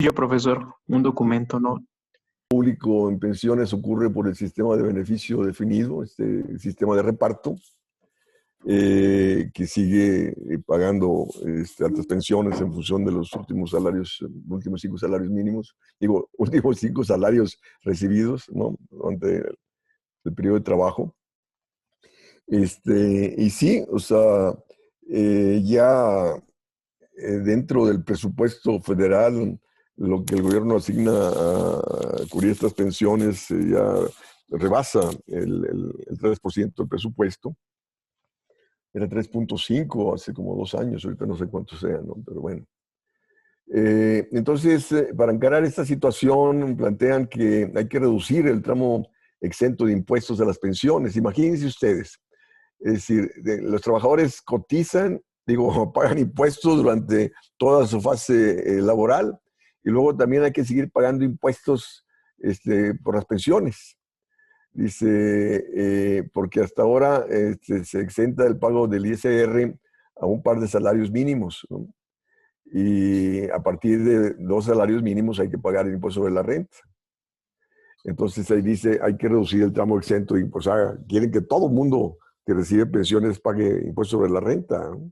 Yo, profesor, un documento, ¿no? Público en pensiones ocurre por el sistema de beneficio definido, este sistema de reparto, que sigue pagando altas pensiones en función de los últimos salarios, últimos 5 salarios mínimos, digo, últimos 5 salarios recibidos, ¿no? Durante el periodo de trabajo. Y sí, o sea, ya dentro del presupuesto federal, lo que el gobierno asigna a cubrir estas pensiones ya rebasa el 3% del presupuesto. Era 3.5 hace como 2 años, ahorita no sé cuánto sea, ¿no? Pero bueno. Entonces, para encarar esta situación, plantean que hay que reducir el tramo exento de impuestos de las pensiones. Imagínense ustedes, es decir, los trabajadores cotizan, digo, pagan impuestos durante toda su fase laboral y luego también hay que seguir pagando impuestos por las pensiones. Dice, porque hasta ahora se exenta el pago del ISR a un par de salarios mínimos, ¿no? Y a partir de 2 salarios mínimos hay que pagar el impuesto sobre la renta. Entonces ahí dice, hay que reducir el tramo exento de impuestos. O sea, quieren que todo el mundo que recibe pensiones pague impuestos sobre la renta, ¿no?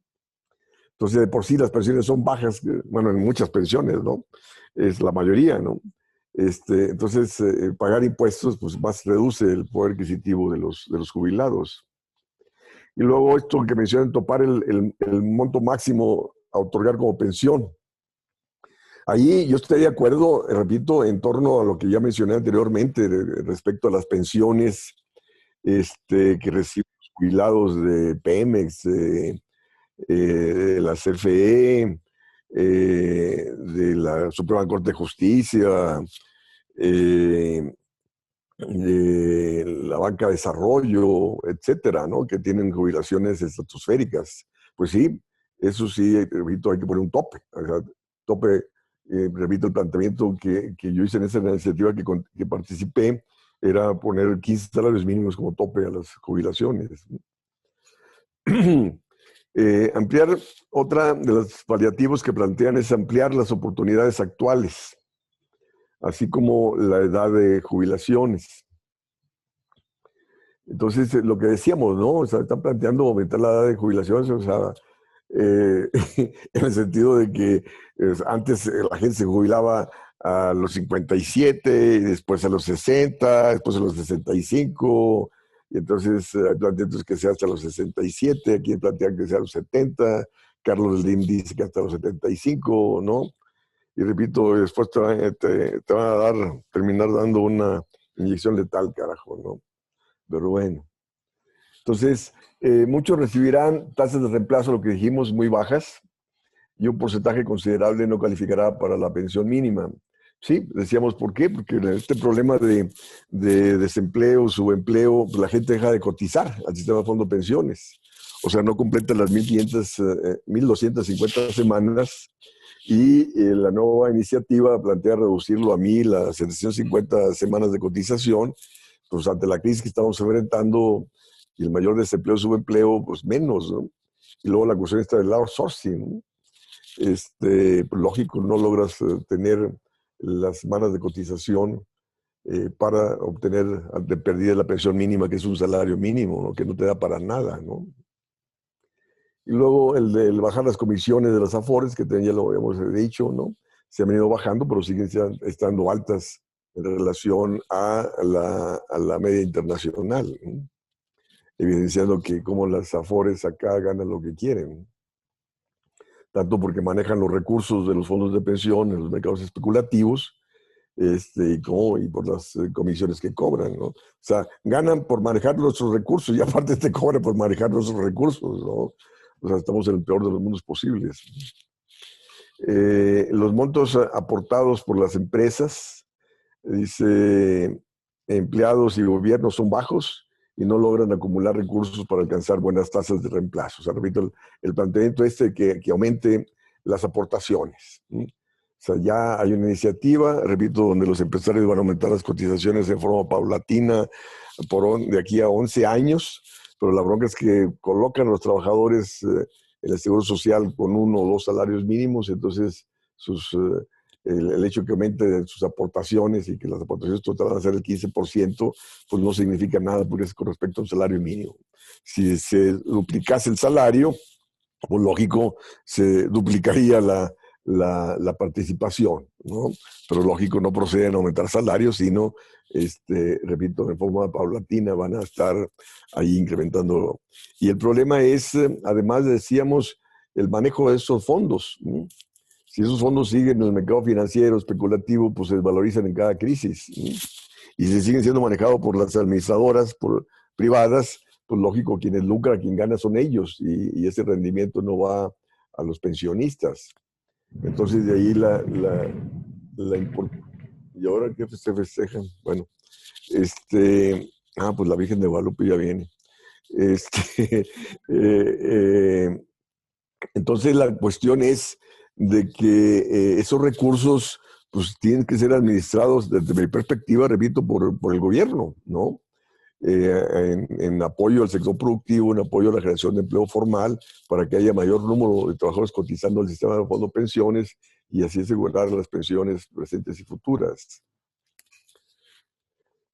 Entonces, de por sí las pensiones son bajas, bueno, en muchas pensiones, ¿no? Es la mayoría, ¿no? Entonces, pagar impuestos, pues más reduce el poder adquisitivo de los jubilados. Y luego esto que mencionan, topar el monto máximo a otorgar como pensión. Ahí yo estoy de acuerdo, repito, en torno a lo que ya mencioné anteriormente respecto a las pensiones que reciben los jubilados de Pemex, de la CFE, de la Suprema Corte de Justicia, eh, de la Banca de Desarrollo, etcétera, ¿no? Que tienen jubilaciones estratosféricas. Pues sí, eso sí, repito, hay que poner un tope. O sea, tope, repito, el planteamiento que yo hice en esa iniciativa que participé era poner 15 salarios mínimos como tope a las jubilaciones. Ampliar, otra de los paliativos que plantean es ampliar las oportunidades actuales, así como la edad de jubilaciones. Entonces, lo que decíamos, ¿no? O sea, están planteando aumentar la edad de jubilación, o sea, en el sentido de que antes la gente se jubilaba a los 57, y después a los 60, después a los 65, y entonces hay planteamientos que sea hasta los 67, aquí plantean que sea a los 70, Carlos Slim dice que hasta los 75, ¿no? Y repito, después te van a terminar dando una inyección letal, carajo, ¿no? Pero bueno. Entonces, muchos recibirán tasas de reemplazo, lo que dijimos, muy bajas, y un porcentaje considerable no calificará para la pensión mínima. Sí, decíamos, ¿por qué? Porque este problema de desempleo, subempleo, pues la gente deja de cotizar al sistema de fondo de pensiones. O sea, no completa las 1,250 semanas, y la nueva iniciativa plantea reducirlo a 1,000, a 750 semanas de cotización. Pues ante la crisis que estamos enfrentando y el mayor desempleo, subempleo, pues menos, ¿no? Y luego la cuestión está del outsourcing, ¿no? Pues lógico, no logras tener las semanas de cotización para obtener de pérdida la pensión mínima, que es un salario mínimo, ¿no? Que no te da para nada, ¿no? Y luego el de bajar las comisiones de las AFORES, que ya lo habíamos dicho, ¿no? Se han venido bajando, pero siguen estando altas en relación a la media internacional, ¿no? Evidenciando que como las AFORES acá ganan lo que quieren, tanto porque manejan los recursos de los fondos de pensión en los mercados especulativos, y por las comisiones que cobran, ¿no? O sea, ganan por manejar nuestros recursos y aparte te cobran por manejar nuestros recursos, ¿no? O sea, estamos en el peor de los mundos posibles. Los montos aportados por las empresas, dice, empleados y gobiernos son bajos y no logran acumular recursos para alcanzar buenas tasas de reemplazo. O sea, repito, el planteamiento que aumente las aportaciones, ¿sí? O sea, ya hay una iniciativa, repito, donde los empresarios van a aumentar las cotizaciones de forma paulatina de aquí a 11 años, pero la bronca es que colocan a los trabajadores en el Seguro Social con 1 o 2 salarios mínimos, entonces sus el hecho que aumente sus aportaciones y que las aportaciones totales van a ser el 15%, pues no significa nada porque es con respecto al salario mínimo. Si se duplicase el salario, pues lógico, se duplicaría la participación, ¿no? Pero lógico, no proceden a aumentar salarios, sino, repito, de forma paulatina van a estar ahí incrementando. Y el problema es, además decíamos, el manejo de esos fondos, ¿no? Si esos fondos siguen en el mercado financiero especulativo, pues se desvalorizan en cada crisis, ¿no? Y si siguen siendo manejados por las administradoras privadas, pues lógico, quienes lucran, quien gana son ellos, y ese rendimiento no va a los pensionistas. Entonces de ahí ¿Y ahora qué se festejan? Bueno, pues la Virgen de Guadalupe ya viene. Este, eh, eh, entonces la cuestión es de que esos recursos pues tienen que ser administrados desde mi perspectiva, repito, por el gobierno, ¿no? En apoyo al sector productivo, en apoyo a la generación de empleo formal, para que haya mayor número de trabajadores cotizando al sistema de fondo de pensiones y así asegurar las pensiones presentes y futuras.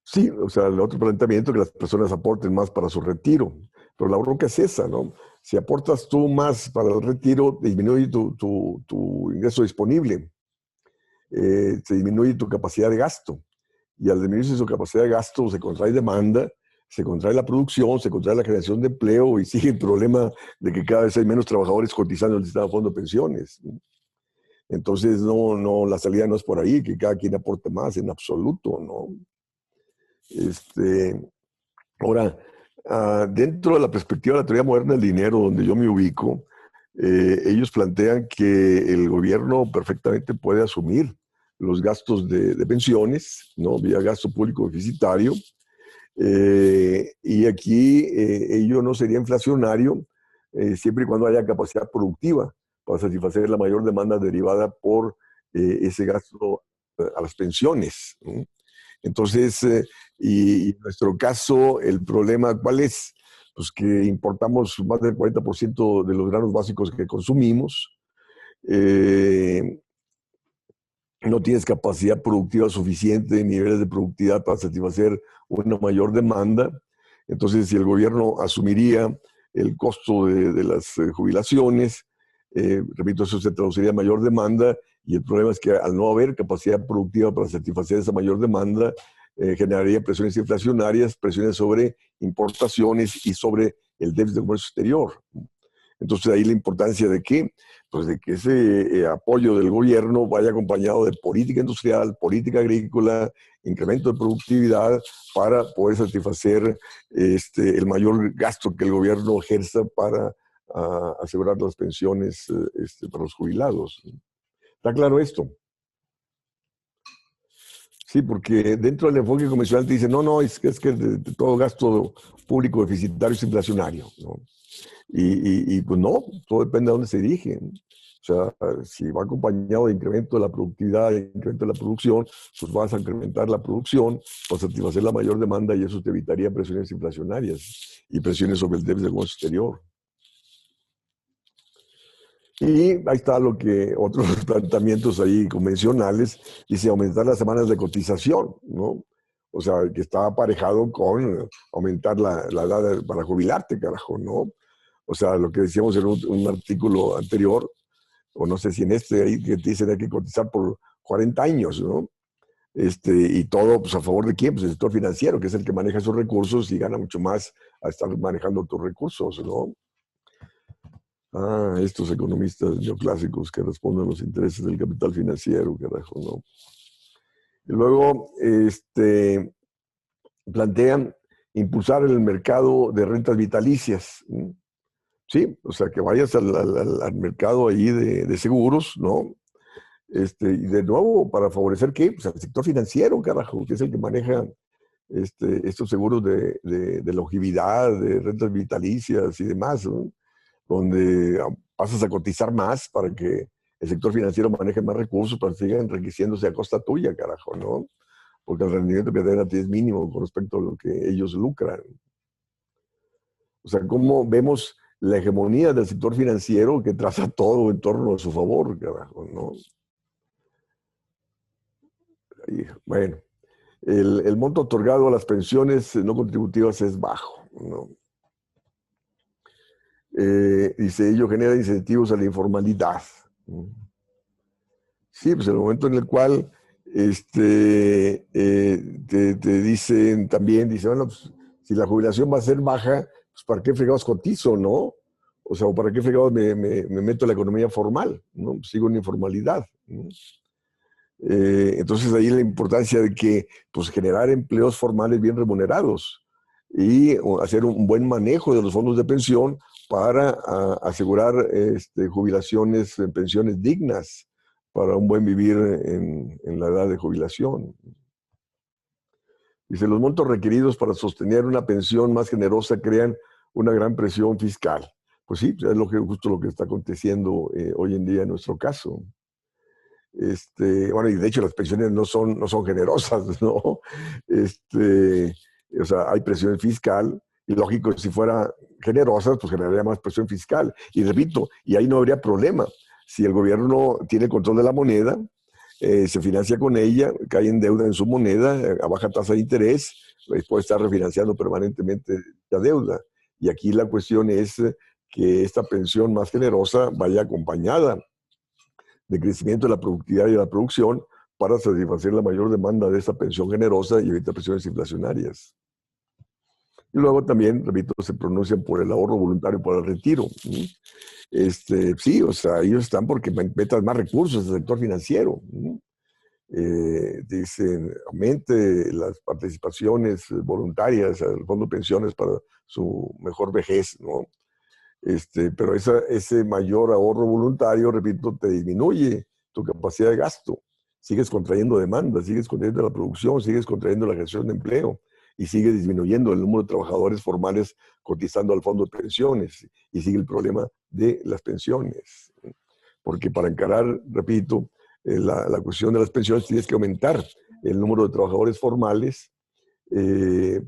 Sí, o sea, el otro planteamiento es que las personas aporten más para su retiro, pero la bronca es esa, ¿no? Si aportas tú más para el retiro, disminuye tu ingreso disponible, se disminuye tu capacidad de gasto, y al disminuirse su capacidad de gasto se contrae demanda, se contrae la producción, se contrae la generación de empleo y sigue el problema de que cada vez hay menos trabajadores cotizando en el sistema de fondo de pensiones. Entonces, no, la salida no es por ahí, que cada quien aporte más, en absoluto, ¿no? Ahora, dentro de la perspectiva de la teoría moderna del dinero, donde yo me ubico, ellos plantean que el gobierno perfectamente puede asumir los gastos de pensiones, ¿no? Vía gasto público deficitario, y aquí ello no sería inflacionario siempre y cuando haya capacidad productiva para satisfacer la mayor demanda derivada por ese gasto a las pensiones, ¿no? Entonces, y en nuestro caso, el problema, ¿cuál es? Pues que importamos más del 40% de los granos básicos que consumimos. Eh, no tienes capacidad productiva suficiente, niveles de productividad para satisfacer una mayor demanda. Entonces, si el gobierno asumiría el costo de las jubilaciones, repito, eso se traduciría en mayor demanda, y el problema es que al no haber capacidad productiva para satisfacer esa mayor demanda, generaría presiones inflacionarias, presiones sobre importaciones y sobre el déficit de comercio exterior. Entonces ahí la importancia de qué, pues de que ese apoyo del gobierno vaya acompañado de política industrial, política agrícola, incremento de productividad para poder satisfacer el mayor gasto que el gobierno ejerza para asegurar las pensiones para los jubilados. ¿Está claro esto? Sí, porque dentro del enfoque convencional te dicen, no, es que todo gasto público deficitario es inflacionario, ¿no? Y pues no, todo depende de dónde se dirige. O sea, si va acompañado de incremento de la productividad, de incremento de la producción, pues vas a incrementar la producción, vas a satisfacer la mayor demanda y eso te evitaría presiones inflacionarias y presiones sobre el déficit del comercio exterior. Y ahí está lo que otros planteamientos ahí convencionales, dice aumentar las semanas de cotización, ¿no? O sea, que está aparejado con aumentar la edad para jubilarte, carajo, ¿no? O sea, lo que decíamos en un artículo anterior, o no sé si en ahí que te dicen hay que cotizar por 40 años, ¿no? Y todo, pues, ¿a favor de quién? Pues el sector financiero, que es el que maneja esos recursos y gana mucho más a estar manejando tus recursos, ¿no? Estos economistas neoclásicos que responden a los intereses del capital financiero, carajo, ¿no? Y luego, plantean impulsar el mercado de rentas vitalicias, ¿no? Sí, o sea, que vayas al mercado ahí de seguros, ¿no? Y de nuevo, para favorecer, ¿qué? Pues al sector financiero, carajo, que es el que maneja estos seguros de longevidad, de rentas vitalicias y demás, ¿no? Donde pasas a cotizar más para que el sector financiero maneje más recursos para que siga enriqueciéndose a costa tuya, carajo, ¿no? Porque el rendimiento que te dan a ti es mínimo con respecto a lo que ellos lucran. O sea, cómo vemos la hegemonía del sector financiero que traza todo en torno a su favor, carajo, ¿no? Bueno, el monto otorgado a las pensiones no contributivas es bajo, ¿no? Dice, ello genera incentivos a la informalidad. Sí, pues en el momento en el cual te dicen también, dice, bueno, pues, si la jubilación va a ser baja, pues ¿para qué fregados cotizo, no? O sea, ¿para qué fregados me meto en la economía formal? ¿No? Pues sigo en informalidad, ¿no? Entonces ahí la importancia de que pues generar empleos formales bien remunerados y hacer un buen manejo de los fondos de pensión para asegurar jubilaciones, pensiones dignas para un buen vivir en la edad de jubilación. Dice, los montos requeridos para sostener una pensión más generosa crean una gran presión fiscal. Pues sí, es justo lo que está aconteciendo hoy en día en nuestro caso. Bueno, y de hecho las pensiones no son generosas, ¿no? Este, o sea, hay presión fiscal, y lógico, si fuera generosas, pues generaría más presión fiscal. Y repito, y ahí no habría problema. Si el gobierno tiene control de la moneda, se financia con ella, cae en deuda en su moneda, a baja tasa de interés, puede estar refinanciando permanentemente la deuda. Y aquí la cuestión es que esta pensión más generosa vaya acompañada de crecimiento de la productividad y de la producción para satisfacer la mayor demanda de esta pensión generosa y evitar presiones inflacionarias. Y luego también, repito, se pronuncian por el ahorro voluntario para el retiro. Sí, o sea, ellos están porque metan más recursos al sector financiero. Dicen, aumente las participaciones voluntarias al fondo de pensiones para su mejor vejez, ¿no? Pero ese mayor ahorro voluntario, repito, te disminuye tu capacidad de gasto. Sigues contrayendo demanda, sigues contrayendo la producción, sigues contrayendo la creación de empleo y sigue disminuyendo el número de trabajadores formales cotizando al fondo de pensiones y sigue el problema de las pensiones. Porque para encarar, repito, la cuestión de las pensiones tienes que aumentar el número de trabajadores formales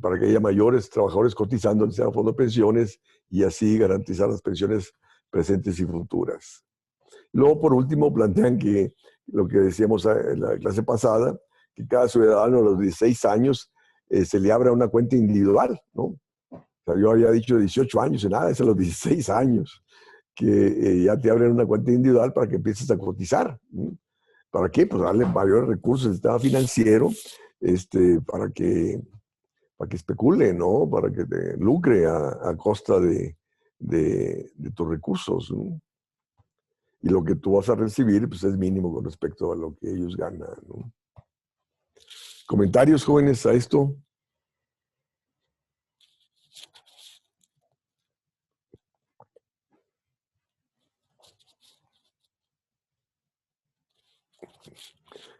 para que haya mayores trabajadores cotizando en el fondo de pensiones y así garantizar las pensiones presentes y futuras. Luego, por último, plantean que lo que decíamos en la clase pasada, que cada ciudadano a los 16 años se le abra una cuenta individual, ¿no? O sea, yo había dicho 18 años y nada, es a los 16 años, que ya te abren una cuenta individual para que empieces a cotizar, ¿no? ¿Para qué? Pues darle mayores recursos al sistema financiero para que especule, ¿no? Para que te lucre a costa de tus recursos, ¿no? Y lo que tú vas a recibir, pues es mínimo con respecto a lo que ellos ganan, ¿no? ¿Comentarios, jóvenes, a esto?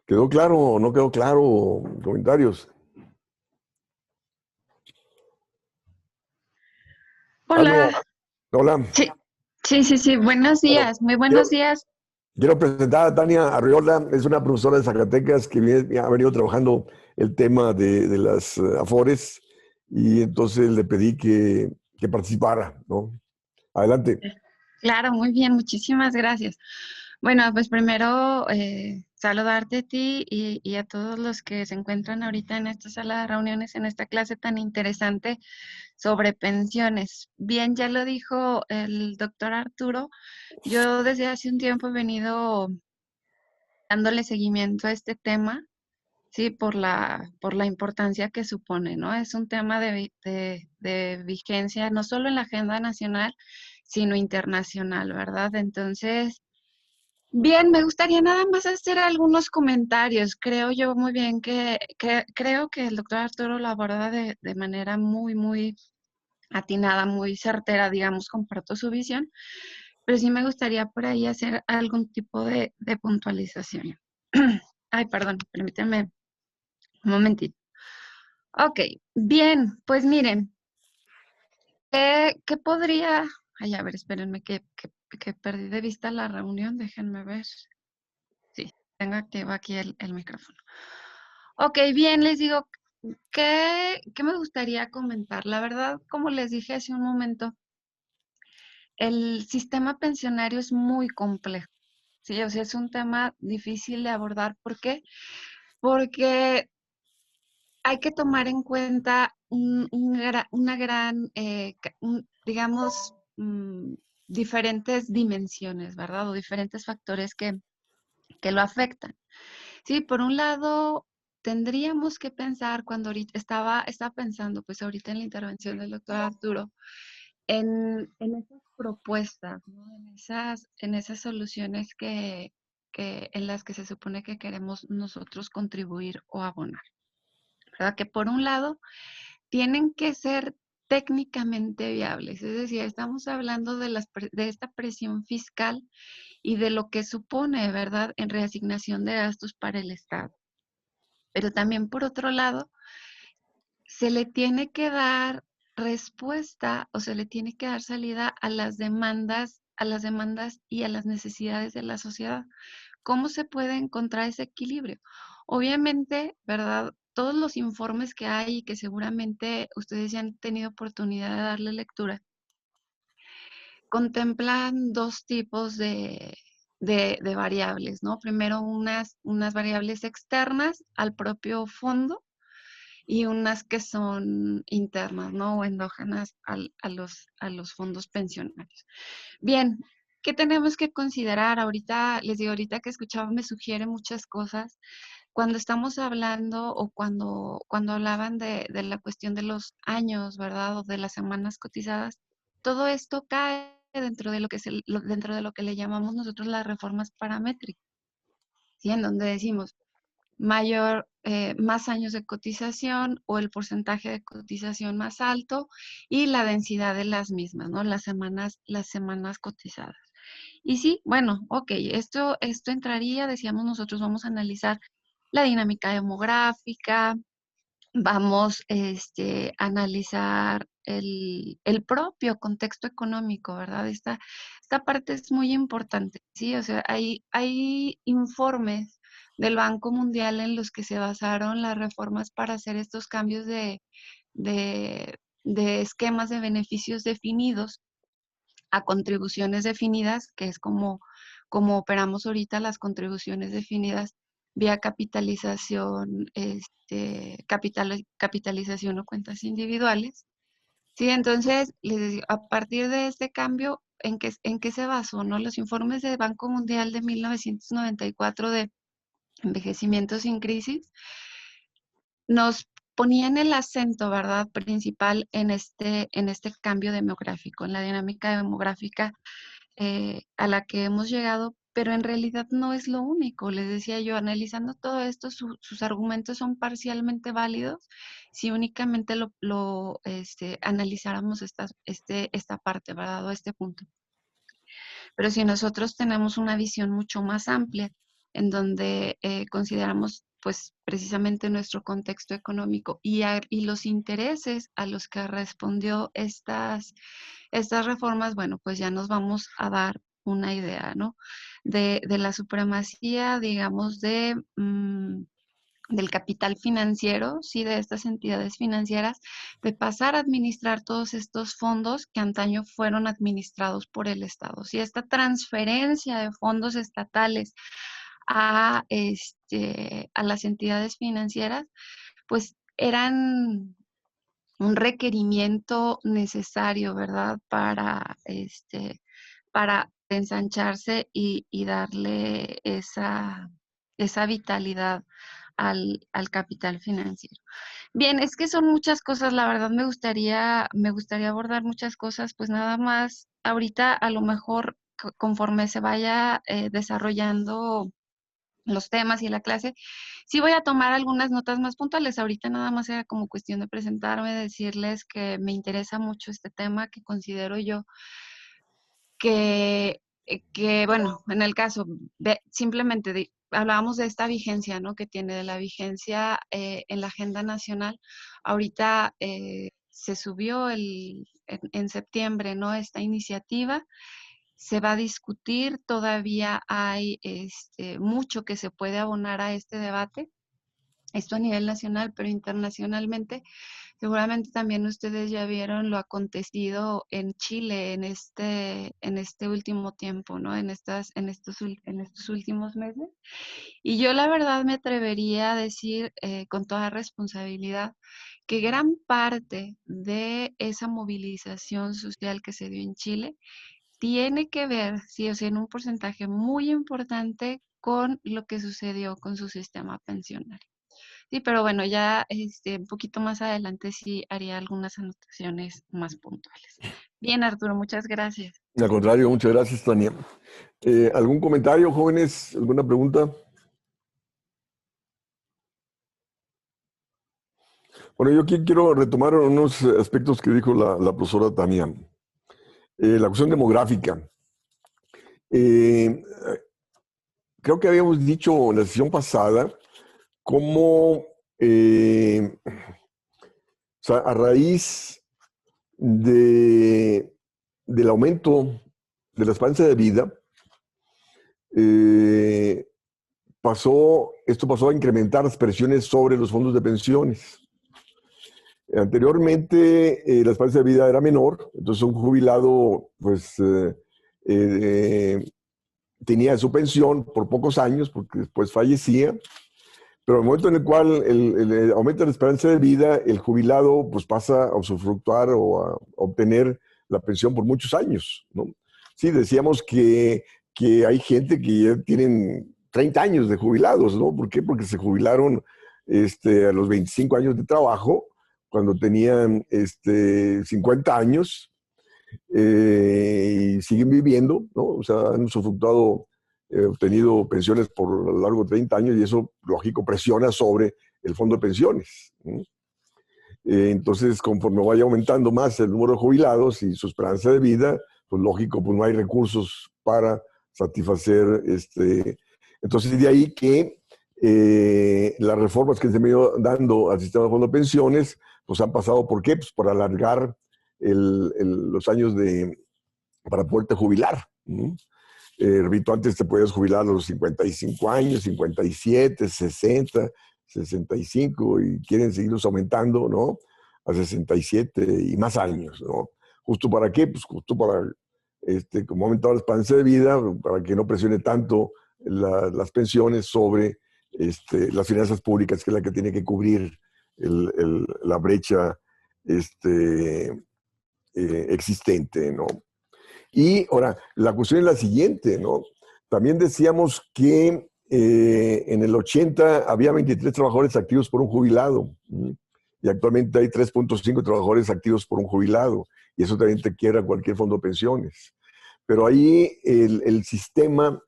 ¿Quedó claro o no quedó claro? Comentarios. Tania, Hola, hola. sí, sí, buenos Bueno, días, muy buenos quiero, días. quiero presentar a Tania Arriola, es una profesora de Zacatecas que ha venido trabajando el tema de las Afores y entonces le pedí que participara, ¿no? Adelante. Claro, muy bien, muchísimas gracias. Bueno, pues primero saludarte a ti y a todos los que se encuentran ahorita en esta sala de reuniones, en esta clase tan interesante sobre pensiones. Bien, ya lo dijo el doctor Arturo, yo desde hace un tiempo he venido dándole seguimiento a este tema. Sí, por la importancia que supone, ¿no? Es un tema de vigencia no solo en la agenda nacional, sino internacional, ¿verdad? Entonces, bien, me gustaría nada más hacer algunos comentarios. Creo yo muy bien creo que el doctor Arturo lo aborda de manera muy atinada, muy certera, digamos, comparto su visión, pero sí me gustaría por ahí hacer algún tipo de puntualización. Ay, perdón, permíteme un momentito. Ok, bien, pues miren, ¿qué podría? Ay, a ver, espérenme que perdí de vista la reunión, déjenme ver. Sí, tengo activo aquí el micrófono. Ok, bien, les digo, ¿qué me gustaría comentar? La verdad, como les dije hace un momento, el sistema pensionario es muy complejo. Sí, o sea, es un tema difícil de abordar. ¿Por qué? porque hay que tomar en cuenta una gran, digamos, diferentes dimensiones, ¿verdad? O diferentes factores que lo afectan. Sí, por un lado, tendríamos que pensar cuando ahorita estaba pensando, pues ahorita en la intervención del doctor Arturo, en esas propuestas, ¿no? En esas soluciones en las que se supone que queremos nosotros contribuir o abonar. ¿Verdad? Que por un lado tienen que ser técnicamente viables, es decir, estamos hablando de esta presión fiscal y de lo que supone, ¿verdad?, en reasignación de gastos para el Estado. Pero también, por otro lado, se le tiene que dar respuesta o se le tiene que dar salida a las demandas y a las necesidades de la sociedad. ¿Cómo se puede encontrar ese equilibrio? Obviamente, ¿verdad? Todos los informes que hay y que seguramente ustedes ya han tenido oportunidad de darle lectura, contemplan dos tipos de variables, ¿no? Primero, unas variables externas al propio fondo y unas que son internas, ¿no? O endógenas a los fondos pensionarios. Bien, ¿qué tenemos que considerar? Ahorita, les digo, ahorita que escuchaba me sugiere muchas cosas. Cuando estamos hablando o cuando hablaban de la cuestión de los años, ¿verdad? O de las semanas cotizadas, todo esto cae dentro de lo que le llamamos nosotros las reformas paramétricas, ¿sí? En donde decimos más años de cotización o el porcentaje de cotización más alto y la densidad de las mismas, ¿no? Las semanas cotizadas. Y sí, bueno, ok, esto entraría, decíamos nosotros, vamos a analizar la dinámica demográfica, vamos a analizar el propio contexto económico, ¿verdad? Esta parte es muy importante, ¿sí? O sea, hay informes del Banco Mundial en los que se basaron las reformas para hacer estos cambios de, de esquemas de beneficios definidos a contribuciones definidas, que es como operamos ahorita las contribuciones definidas vía capitalización, capitalización o cuentas individuales. Sí, entonces, les digo, a partir de este cambio, ¿en qué se basó? ¿No? Los informes del Banco Mundial de 1994 de envejecimiento sin crisis nos ponían el acento, ¿verdad?, principal en este cambio demográfico, en la dinámica demográfica a la que hemos llegado, pero en realidad no es lo único. Les decía yo, analizando todo esto, sus argumentos son parcialmente válidos si únicamente analizáramos esta parte, ¿verdad? O este punto. Pero si nosotros tenemos una visión mucho más amplia, en donde consideramos pues precisamente nuestro contexto económico y los intereses a los que respondió estas reformas, bueno, pues ya nos vamos a dar una idea, ¿no? De la supremacía, digamos, del capital financiero, sí, de estas entidades financieras, de pasar a administrar todos estos fondos que antaño fueron administrados por el Estado. Si esta transferencia de fondos estatales a las entidades financieras, pues eran un requerimiento necesario, ¿verdad? Para ensancharse y darle esa vitalidad al capital financiero. Bien, es que son muchas cosas, la verdad me gustaría abordar muchas cosas, pues nada más ahorita a lo mejor conforme se vaya desarrollando los temas y la clase, sí voy a tomar algunas notas más puntuales. Ahorita nada más era como cuestión de presentarme, decirles que me interesa mucho este tema, que considero yo bueno, en el caso, simplemente hablábamos de esta vigencia, ¿no? Que tiene de la vigencia en la agenda nacional. Ahorita se subió en septiembre, ¿no? Esta iniciativa. Se va a discutir, todavía hay mucho que se puede abonar a este debate. Esto a nivel nacional, pero internacionalmente, seguramente también ustedes ya vieron lo acontecido en Chile en este último tiempo, ¿no? En estos últimos meses. Y yo la verdad me atrevería a decir con toda responsabilidad que gran parte de esa movilización social que se dio en Chile tiene que ver, sí o sí, en un porcentaje muy importante con lo que sucedió con su sistema pensional. Sí, pero bueno, ya un poquito más adelante sí haría algunas anotaciones más puntuales. Bien, Arturo, muchas gracias. Al contrario, muchas gracias, Tania. ¿Algún comentario, jóvenes? ¿Alguna pregunta? Bueno, yo aquí quiero retomar unos aspectos que dijo la profesora Tania. La cuestión demográfica. Creo que habíamos dicho en la sesión pasada cómo o sea, a raíz del aumento de la esperanza de vida, esto pasó a incrementar las presiones sobre los fondos de pensiones. Anteriormente, la esperanza de vida era menor, entonces un jubilado pues, tenía su pensión por pocos años, porque después fallecía, pero el momento en el cual el aumenta la esperanza de vida, el jubilado pues pasa a usufructuar o a obtener la pensión por muchos años, ¿no? Sí, decíamos que hay gente que ya tienen 30 años de jubilados, ¿no? ¿Por qué? Porque se jubilaron a los 25 años de trabajo, cuando tenían 50 años, y siguen viviendo, ¿no? O sea, han usufructuado, obtenido pensiones por a lo largo de 30 años y eso, lógico, presiona sobre el fondo de pensiones, ¿no? Entonces, conforme vaya aumentando más el número de jubilados y su esperanza de vida, pues lógico, pues no hay recursos para satisfacer Entonces, de ahí que las reformas que se han ido dando al sistema de fondo de pensiones, pues han pasado, ¿por qué? Pues por alargar los años para poderte jubilar, ¿no? Repito, antes te podías jubilar a los 55 años, 57, 60, 65 y quieren seguirlos aumentando, ¿no? A 67 y más años, ¿no? ¿Justo para qué? Pues justo para, como ha aumentado la esperanza de vida, para que no presione tanto las pensiones sobre las finanzas públicas, que es la que tiene que cubrir la brecha existente, ¿no? Y ahora, la cuestión es la siguiente, ¿no? También decíamos que en el 80 había 23 trabajadores activos por un jubilado, ¿sí? Y actualmente hay 3.5 trabajadores activos por un jubilado, y eso también te quiebra cualquier fondo de pensiones. Pero ahí el sistema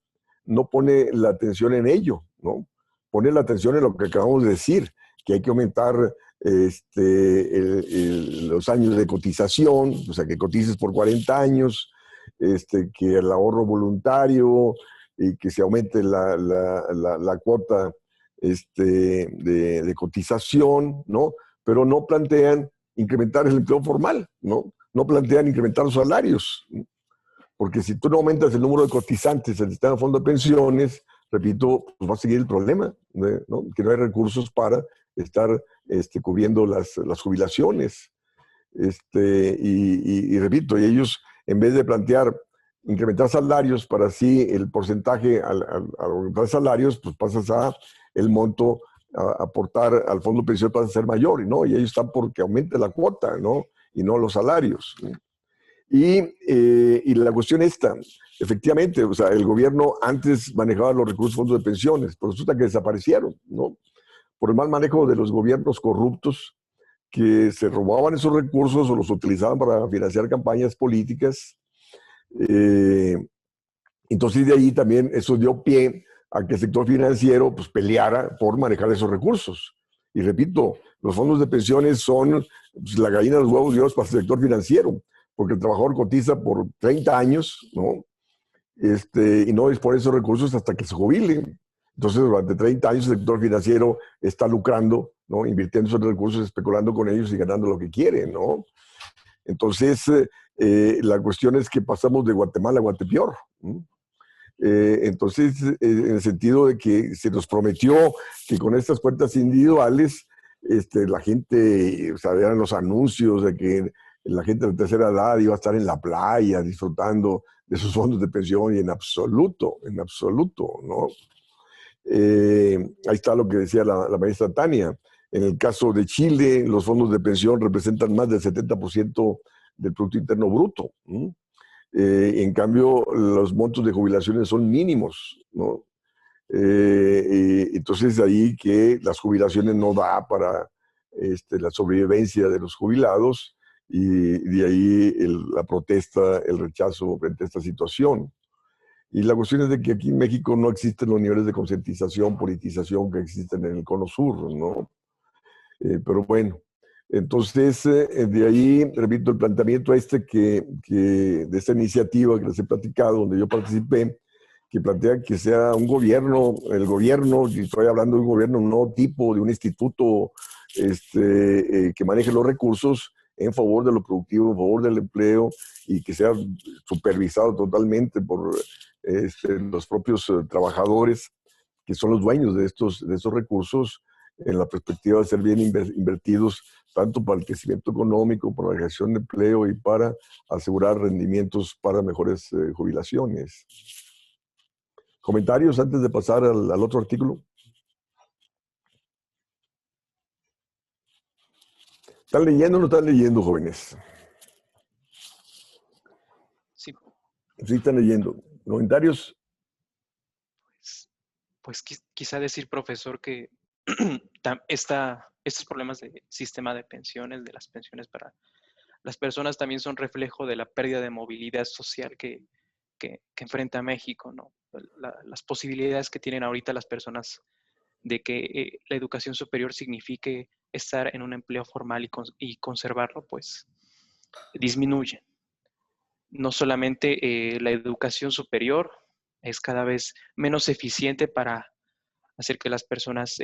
no pone la atención en ello, ¿no? Pone la atención en lo que acabamos de decir, que hay que aumentar los años de cotización, o sea, que cotices por 40 años, que el ahorro voluntario y que se aumente la cuota de cotización, ¿no? Pero no plantean incrementar el empleo formal, ¿no? No plantean incrementar los salarios, ¿no? Porque si tú no aumentas el número de cotizantes en el sistema de fondo de pensiones, repito, pues va a seguir el problema, ¿no? Que no hay recursos para estar cubriendo las jubilaciones. Y repito, y ellos, en vez de plantear incrementar salarios para así el porcentaje al aumentar salarios, pues pasas a el monto a aportar al fondo de pensión pasa a ser mayor, ¿no? Y ellos están porque aumente la cuota, ¿no? Y no los salarios, ¿no? Y la cuestión esta, efectivamente, o sea, el gobierno antes manejaba los recursos fondos de pensiones, pero resulta que desaparecieron, ¿no? Por el mal manejo de los gobiernos corruptos que se robaban esos recursos o los utilizaban para financiar campañas políticas. Entonces de ahí también eso dio pie a que el sector financiero pues, peleara por manejar esos recursos. Y repito, los fondos de pensiones son pues, la gallina de los huevos de oro para el sector financiero, porque el trabajador cotiza por 30 años, ¿no? Y no dispone de esos recursos hasta que se jubile. Entonces, durante 30 años el sector financiero está lucrando, ¿no? Invirtiendo esos recursos, especulando con ellos y ganando lo que quiere, ¿no? Entonces, la cuestión es que pasamos de Guatemala a Guatepeor, ¿no? Entonces, en el sentido de que se nos prometió que con estas cuentas individuales, la gente, o sea, eran los anuncios de que la gente de la tercera edad iba a estar en la playa disfrutando de sus fondos de pensión, y en absoluto, ¿no? Ahí está lo que decía la maestra Tania. En el caso de Chile, los fondos de pensión representan más del 70% del Producto Interno Bruto. En cambio, los montos de jubilaciones son mínimos, ¿no? Entonces, de ahí que las jubilaciones no da para la sobrevivencia de los jubilados, y de ahí la protesta, el rechazo frente a esta situación. Y la cuestión es de que aquí en México no existen los niveles de concientización, politización que existen en el Cono Sur, ¿no? Pero bueno, entonces de ahí, repito, el planteamiento de esta iniciativa que les he platicado, donde yo participé, que plantea que sea un gobierno, el gobierno, y estoy hablando de un gobierno no tipo de un instituto que maneje los recursos en favor de lo productivo, en favor del empleo, y que sea supervisado totalmente por los propios trabajadores, que son los dueños de estos recursos, en la perspectiva de ser bien invertidos, tanto para el crecimiento económico, para la creación de empleo y para asegurar rendimientos para mejores jubilaciones. ¿Comentarios antes de pasar al otro artículo? ¿Están leyendo o no están leyendo, jóvenes? Sí, Sí, están leyendo. ¿Comentarios? pues quizá decir, profesor, que estos problemas de sistema de pensiones, de las pensiones para las personas, también son reflejo de la pérdida de movilidad social que enfrenta México, ¿no? Las posibilidades que tienen ahorita las personas de que la educación superior signifique estar en un empleo formal y conservarlo, pues disminuyen. No solamente la educación superior es cada vez menos eficiente para hacer que las personas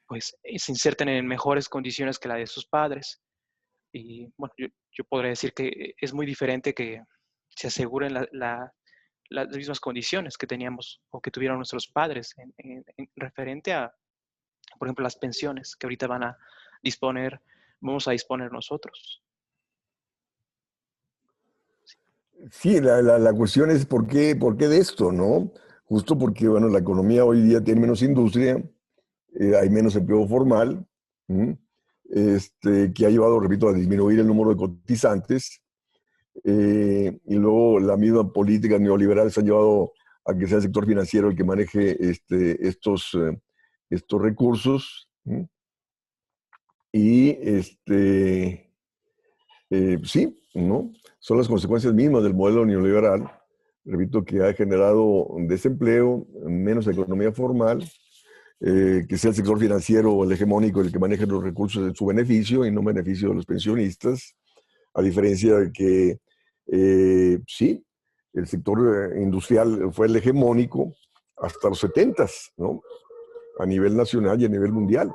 pues, se inserten en mejores condiciones que la de sus padres. Y bueno, yo podría decir que es muy diferente que se aseguren las mismas condiciones que teníamos o que tuvieron nuestros padres en referente a, por ejemplo, las pensiones que ahorita vamos a disponer nosotros. Sí, la cuestión es ¿por qué de esto, no? Justo porque, bueno, la economía hoy día tiene menos industria, hay menos empleo formal, que ha llevado, repito, a disminuir el número de cotizantes, y luego la misma política neoliberal se ha llevado a que sea el sector financiero el que maneje estos recursos, y sí, ¿no? Son las consecuencias mismas del modelo neoliberal, repito, que ha generado desempleo, menos economía formal, que sea el sector financiero o el hegemónico el que maneje los recursos en su beneficio y no en beneficio de los pensionistas, a diferencia de que, sí, el sector industrial fue el hegemónico hasta los 70s, ¿no? A nivel nacional y a nivel mundial.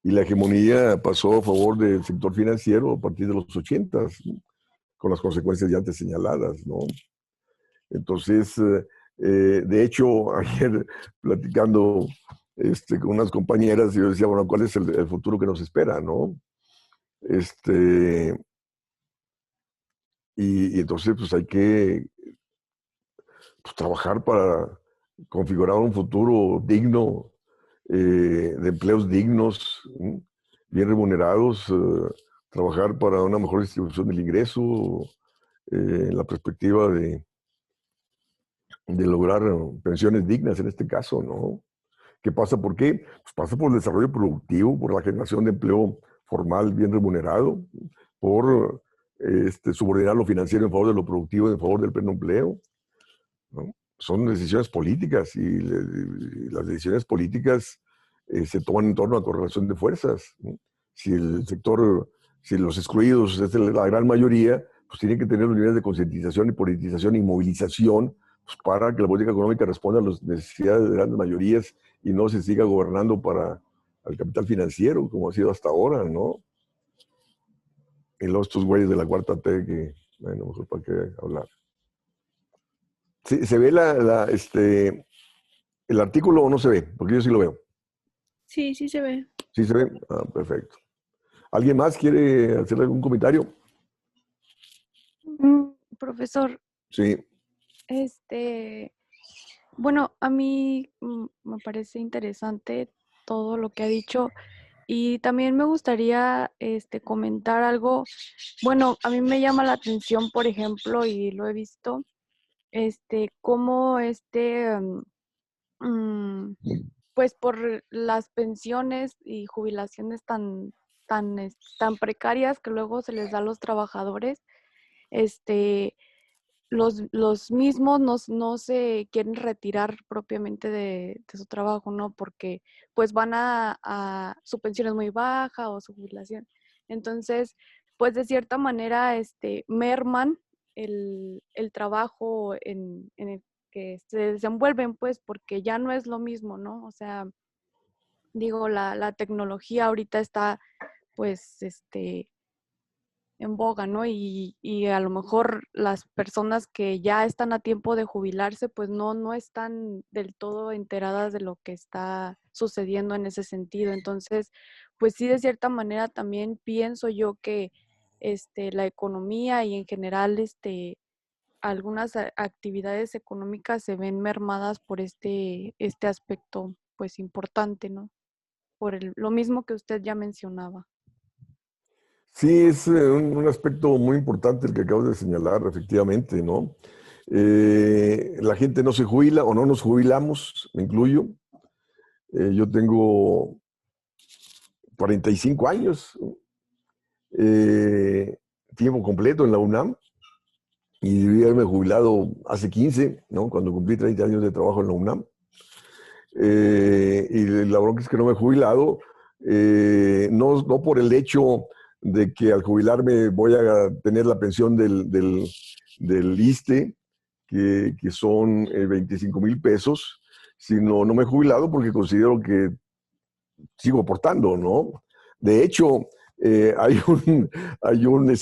Y la hegemonía pasó a favor del sector financiero a partir de los 80s, ¿no? Con las consecuencias ya antes señaladas, ¿no? Entonces, de hecho, ayer platicando con unas compañeras, yo decía, bueno, ¿cuál es el futuro que nos espera, no? Y entonces, pues hay que trabajar para configurar un futuro digno, de empleos dignos, bien remunerados, trabajar para una mejor distribución del ingreso, en la perspectiva de lograr pensiones dignas en este caso, ¿no? ¿Qué pasa? ¿Por qué? Pues pasa por el desarrollo productivo, por la generación de empleo formal bien remunerado, por subordinar lo financiero en favor de lo productivo, en favor del pleno empleo, ¿no? Son decisiones políticas, y las decisiones políticas se toman en torno a correlación de fuerzas, ¿no? Si los excluidos es la gran mayoría, pues tienen que tener los niveles de concientización y politización y movilización, pues, para que la política económica responda a las necesidades de grandes mayorías y no se siga gobernando para el capital financiero, como ha sido hasta ahora, ¿no? Y luego estos güeyes de la cuarta T que, bueno, mejor para qué hablar. ¿Se ve el artículo o no se ve? Porque yo sí lo veo. Sí, sí se ve. ¿Sí se ve? Ah, perfecto. ¿Alguien más quiere hacer algún comentario? Profesor, Sí. bueno, a mí me parece interesante todo lo que ha dicho y también me gustaría comentar algo. Bueno, a mí me llama la atención, por ejemplo, y lo he visto, cómo pues por las pensiones y jubilaciones tan precarias que luego se les da a los trabajadores, este, los mismos no se quieren retirar propiamente de su trabajo, ¿no? Porque pues van su pensión es muy baja o su jubilación. Entonces, pues de cierta manera, merman el trabajo en el que se desenvuelven, pues, porque ya no es lo mismo, ¿no? O sea, digo, la tecnología ahorita está, pues, en boga, ¿no? Y a lo mejor las personas que ya están a tiempo de jubilarse, pues no están del todo enteradas de lo que está sucediendo en ese sentido. Entonces, pues sí, de cierta manera también pienso yo que la economía y en general algunas actividades económicas se ven mermadas por este aspecto, pues importante, ¿no? Por lo mismo que usted ya mencionaba. Sí, es un aspecto muy importante el que acabas de señalar, efectivamente, ¿no? La gente no se jubila o no nos jubilamos, me incluyo. Yo tengo 45 años, eh, tiempo completo en la UNAM, y debí haberme jubilado hace 15, ¿no? Cuando cumplí 30 años de trabajo en la UNAM. Y la bronca es que no me he jubilado, no por el hecho de que al jubilarme voy a tener la pensión del ISSSTE, que son 25,000 pesos, sino no me he jubilado porque considero que sigo aportando, ¿no? De hecho, hay un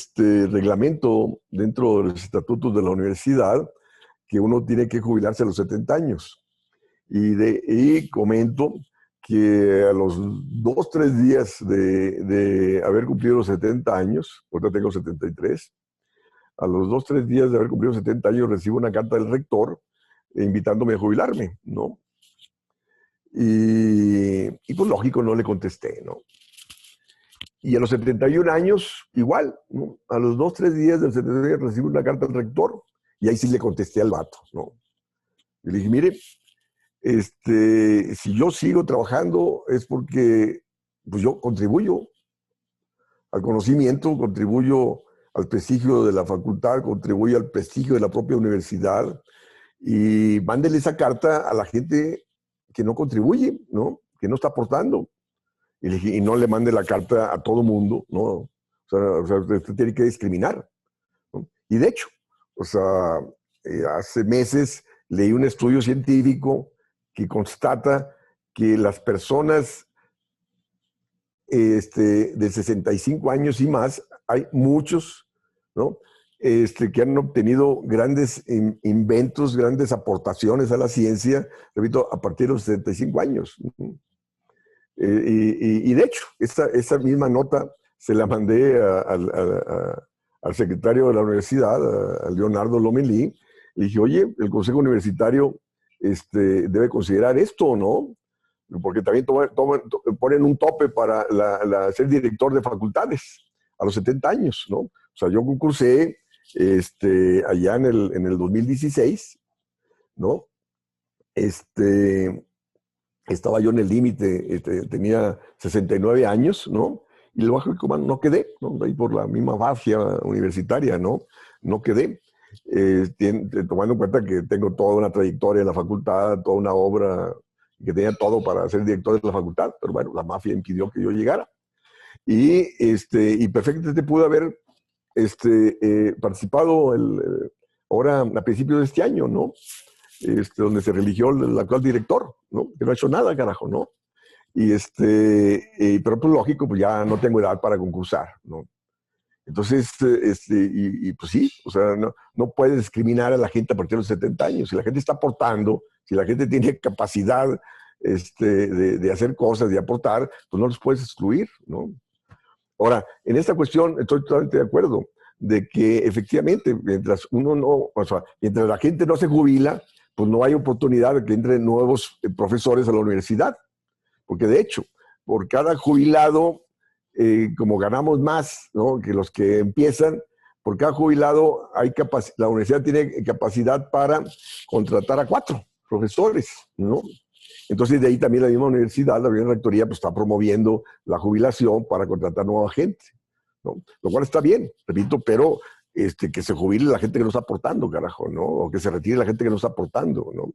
reglamento dentro de los estatutos de la universidad que uno tiene que jubilarse a los 70 años. Y comento que a los 2, 3 días de haber cumplido los 70 años, ahorita tengo 73, a los 2, 3 días de haber cumplido 70 años recibo una carta del rector invitándome a jubilarme, ¿no? Y pues lógico, no le contesté, ¿no? Y a los 71 años, igual, ¿no? A los 2, 3 días del 70 años recibo una carta del rector y ahí sí le contesté al vato, ¿no? Y le dije, mire, si yo sigo trabajando es porque pues yo contribuyo al conocimiento, contribuyo al prestigio de la facultad, contribuyo al prestigio de la propia universidad, y mándele esa carta a la gente que no contribuye, ¿no? Que no está aportando. Y, le dije, y no le mande la carta a todo mundo, ¿no? O sea, usted tiene que discriminar, ¿no? Y de hecho, o sea, hace meses leí un estudio científico que constata que las personas de 65 años y más, hay muchos, ¿no? Que han obtenido grandes inventos, grandes aportaciones a la ciencia, repito, a partir de los 65 años. Y de hecho, esa misma nota se la mandé al secretario de la universidad, a Leonardo Lomelí. Le dije, oye, el Consejo Universitario debe considerar esto, ¿no? Porque también ponen un tope para ser director de facultades a los 70 años, ¿no? O sea, yo concursé allá en el 2016, ¿no? Estaba yo en el límite, tenía 69 años, ¿no? Y lo bajo que no quedé, ¿no? Ahí por la misma mafia universitaria, ¿no? No quedé. Tomando en cuenta que tengo toda una trayectoria en la facultad, toda una obra, que tenía todo para ser director de la facultad, pero bueno, la mafia impidió que yo llegara. Y perfectamente pude haber participado ahora a principios de este año, ¿no? Donde se religió el actual director, ¿no? Que no ha hecho nada, carajo, ¿no? Pero pues lógico, pues ya no tengo edad para concursar, ¿no? Entonces, pues sí, o sea, no puedes discriminar a la gente a partir de los 70 años. Si la gente está aportando, si la gente tiene capacidad de hacer cosas, de aportar, pues no los puedes excluir, ¿no? Ahora, en esta cuestión estoy totalmente de acuerdo de que efectivamente, mientras mientras la gente no se jubila, pues no hay oportunidad de que entren nuevos profesores a la universidad. Porque de hecho, por cada jubilado, como ganamos más, ¿no?, que los que empiezan, por cada jubilado la universidad tiene capacidad para contratar a 4 profesores, ¿no? Entonces, de ahí también la misma universidad, la misma rectoría, pues está promoviendo la jubilación para contratar nueva gente, ¿no? Lo cual está bien, repito, pero que se jubile la gente que no está aportando, carajo, ¿no? O que se retire la gente que no está aportando, ¿no?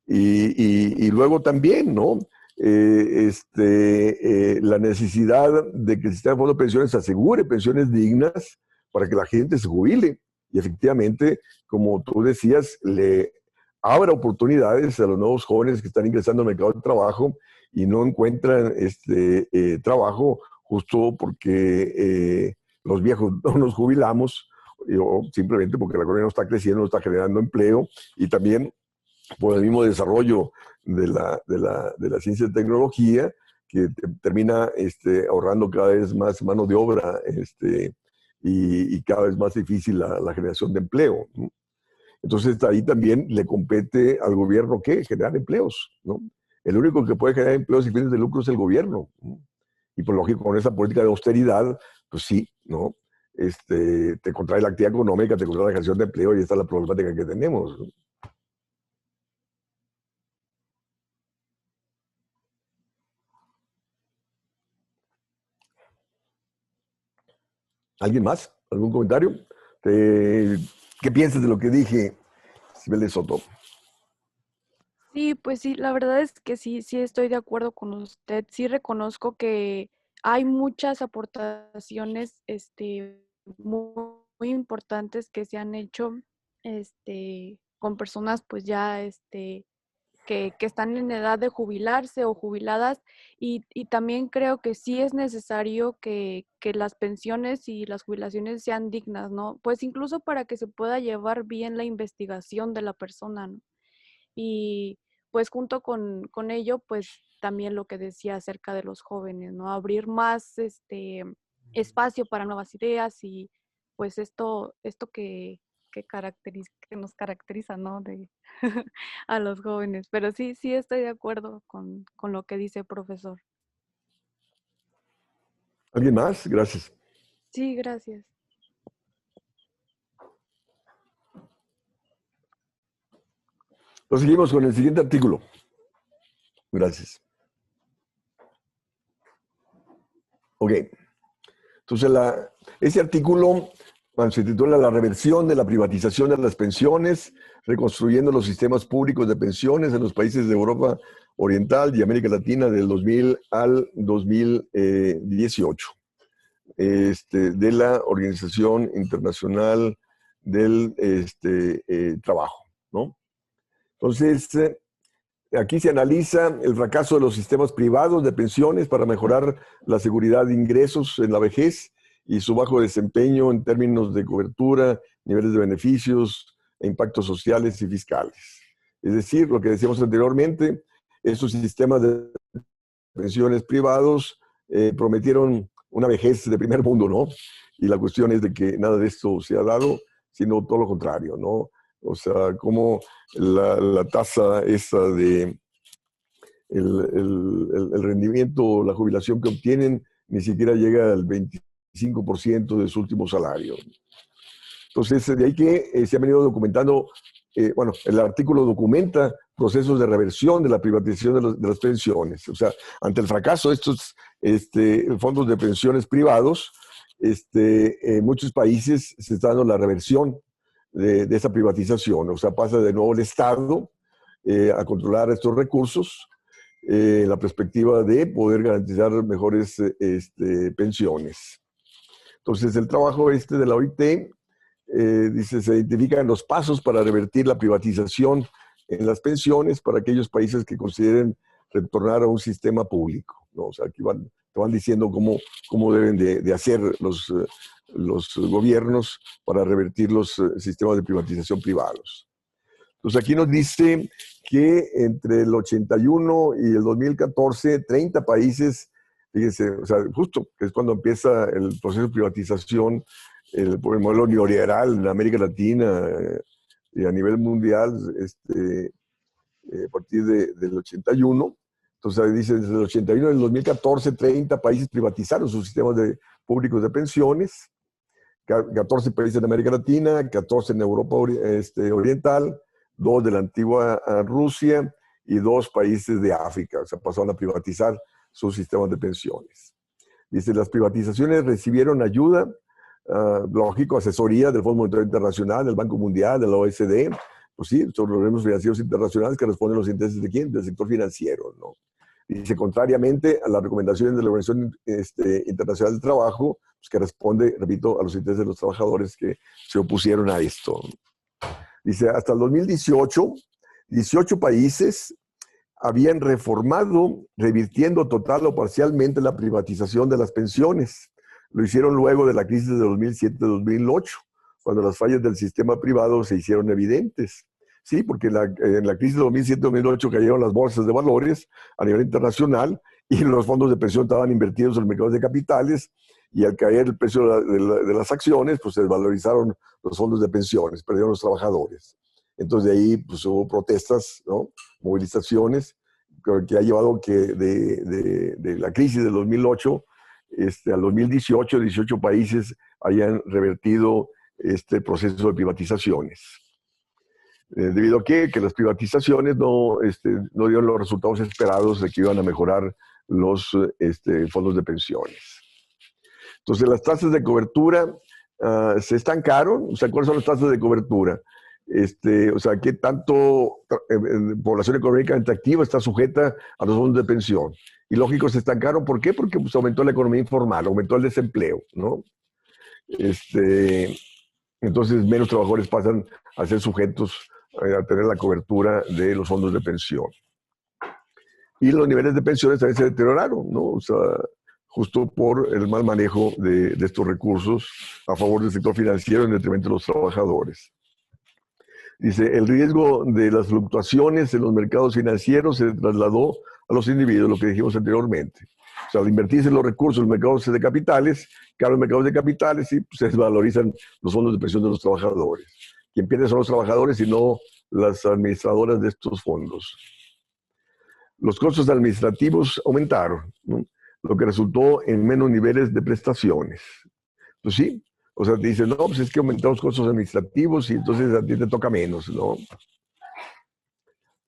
Y luego también, ¿no? La necesidad de que el sistema de fondo de pensiones asegure pensiones dignas para que la gente se jubile. Y efectivamente, como tú decías, le abra oportunidades a los nuevos jóvenes que están ingresando al mercado de trabajo y no encuentran trabajo justo porque los viejos no nos jubilamos, o simplemente porque la economía no está creciendo, no está generando empleo, y también por el mismo desarrollo de la ciencia y tecnología, que termina ahorrando cada vez más mano de obra y cada vez más difícil la generación de empleo, ¿no? Entonces ahí también le compete al gobierno ¿qué? Generar empleos, ¿no? El único que puede generar empleos y fines de lucro es el gobierno, ¿no? Y por lógico, con esa política de austeridad, pues sí, ¿no? Te contrae la actividad económica, te contrae la generación de empleo, y esta es la problemática que tenemos, ¿no? ¿Alguien más? ¿Algún comentario? ¿Qué piensas de lo que dije, Cibeles Soto? Sí, pues sí, la verdad es que sí estoy de acuerdo con usted. Sí reconozco que hay muchas aportaciones muy, muy importantes que se han hecho con personas pues ya que están en edad de jubilarse o jubiladas, y también creo que sí es necesario que las pensiones y las jubilaciones sean dignas, ¿no? Pues incluso para que se pueda llevar bien la investigación de la persona, ¿no? Y pues junto con ello, pues también lo que decía acerca de los jóvenes, ¿no? Abrir más espacio para nuevas ideas, y pues esto que nos caracteriza, ¿no? A los jóvenes. Pero sí estoy de acuerdo con lo que dice el profesor. ¿Alguien más? Gracias. Sí, gracias. Seguimos con el siguiente artículo. Gracias. Ok. Entonces, ese artículo se titula La reversión de la privatización de las pensiones, reconstruyendo los sistemas públicos de pensiones en los países de Europa Oriental y América Latina del 2000 al 2018, de la Organización Internacional del Trabajo, ¿no? Entonces, aquí se analiza el fracaso de los sistemas privados de pensiones para mejorar la seguridad de ingresos en la vejez y su bajo desempeño en términos de cobertura, niveles de beneficios e impactos sociales y fiscales. Es decir, lo que decíamos anteriormente, estos sistemas de pensiones privados prometieron una vejez de primer mundo, ¿no? Y la cuestión es de que nada de esto se ha dado, sino todo lo contrario, ¿no? O sea, como la tasa esa de el rendimiento, la jubilación que obtienen, ni siquiera llega al 25% de su último salario. Entonces, de ahí que se ha venido documentando, bueno, el artículo documenta procesos de reversión de la privatización de las pensiones. O sea, ante el fracaso de estos fondos de pensiones privados, en muchos países se está dando la reversión de esa privatización. O sea, pasa de nuevo el Estado a controlar estos recursos, la perspectiva de poder garantizar mejores pensiones. Entonces, el trabajo de la OIT dice, se identifican los pasos para revertir la privatización en las pensiones para aquellos países que consideren retornar a un sistema público, ¿no? O sea, aquí van te van diciendo cómo deben de hacer los gobiernos para revertir los sistemas de privatización privados. Entonces aquí nos dice que entre el 81 y el 2014, 30 países, fíjense, o sea, justo que es cuando empieza el proceso de privatización, el modelo neoliberal en América Latina y a nivel mundial, a partir del 81. Entonces dice, desde el 81 al 2014, 30 países privatizaron sus sistemas públicos de pensiones, 14 países en América Latina, 14 en Europa Oriental, 2 de la antigua Rusia y 2 países de África. O sea, pasaron a privatizar sus sistemas de pensiones. Dice, las privatizaciones recibieron ayuda, lógico, asesoría del Fondo Monetario Internacional, del Banco Mundial, de la OECD. Pues sí, son los organismos financieros internacionales que responden a los intereses de quién, del sector financiero, ¿no? Dice, contrariamente a las recomendaciones de la Organización Internacional del Trabajo, pues que responde, repito, a los intereses de los trabajadores que se opusieron a esto. Dice, hasta el 2018, 18 países habían reformado, revirtiendo total o parcialmente la privatización de las pensiones. Lo hicieron luego de la crisis de 2007-2008, cuando las fallas del sistema privado se hicieron evidentes. Sí, porque en la crisis de 2007-2008 cayeron las bolsas de valores a nivel internacional y los fondos de pensión estaban invertidos en los mercados de capitales, y al caer el precio de las acciones, pues se desvalorizaron los fondos de pensiones, perdieron los trabajadores. Entonces de ahí pues, hubo protestas, ¿no? Movilizaciones, que ha llevado que de la crisis del 2008 al 2018, 18 países hayan revertido este proceso de privatizaciones. Debido a que las privatizaciones no dieron los resultados esperados de que iban a mejorar los fondos de pensiones. Entonces, las tasas de cobertura se estancaron. O sea, ¿cuáles son las tasas de cobertura? O sea, ¿qué tanto población económicamente activa está sujeta a los fondos de pensión? Y lógico, se estancaron. ¿Por qué? Porque pues, aumentó la economía informal, aumentó el desempleo, ¿no? Entonces, menos trabajadores pasan a ser sujetos a tener la cobertura de los fondos de pensión. Y los niveles de pensiones también se deterioraron, ¿no? O sea, justo por el mal manejo de estos recursos a favor del sector financiero en detrimento de los trabajadores. Dice, el riesgo de las fluctuaciones en los mercados financieros se trasladó a los individuos, lo que dijimos anteriormente. O sea, al invertirse en los recursos en los mercados de capitales, caen los mercados de capitales y pues, se desvalorizan los fondos de pensión de los trabajadores. Quien pierde son los trabajadores y no las administradoras de estos fondos. Los costos administrativos aumentaron, ¿no? Lo que resultó en menos niveles de prestaciones. Pues sí, o sea, te dicen, no, pues es que aumentaron los costos administrativos y entonces a ti te toca menos, ¿no?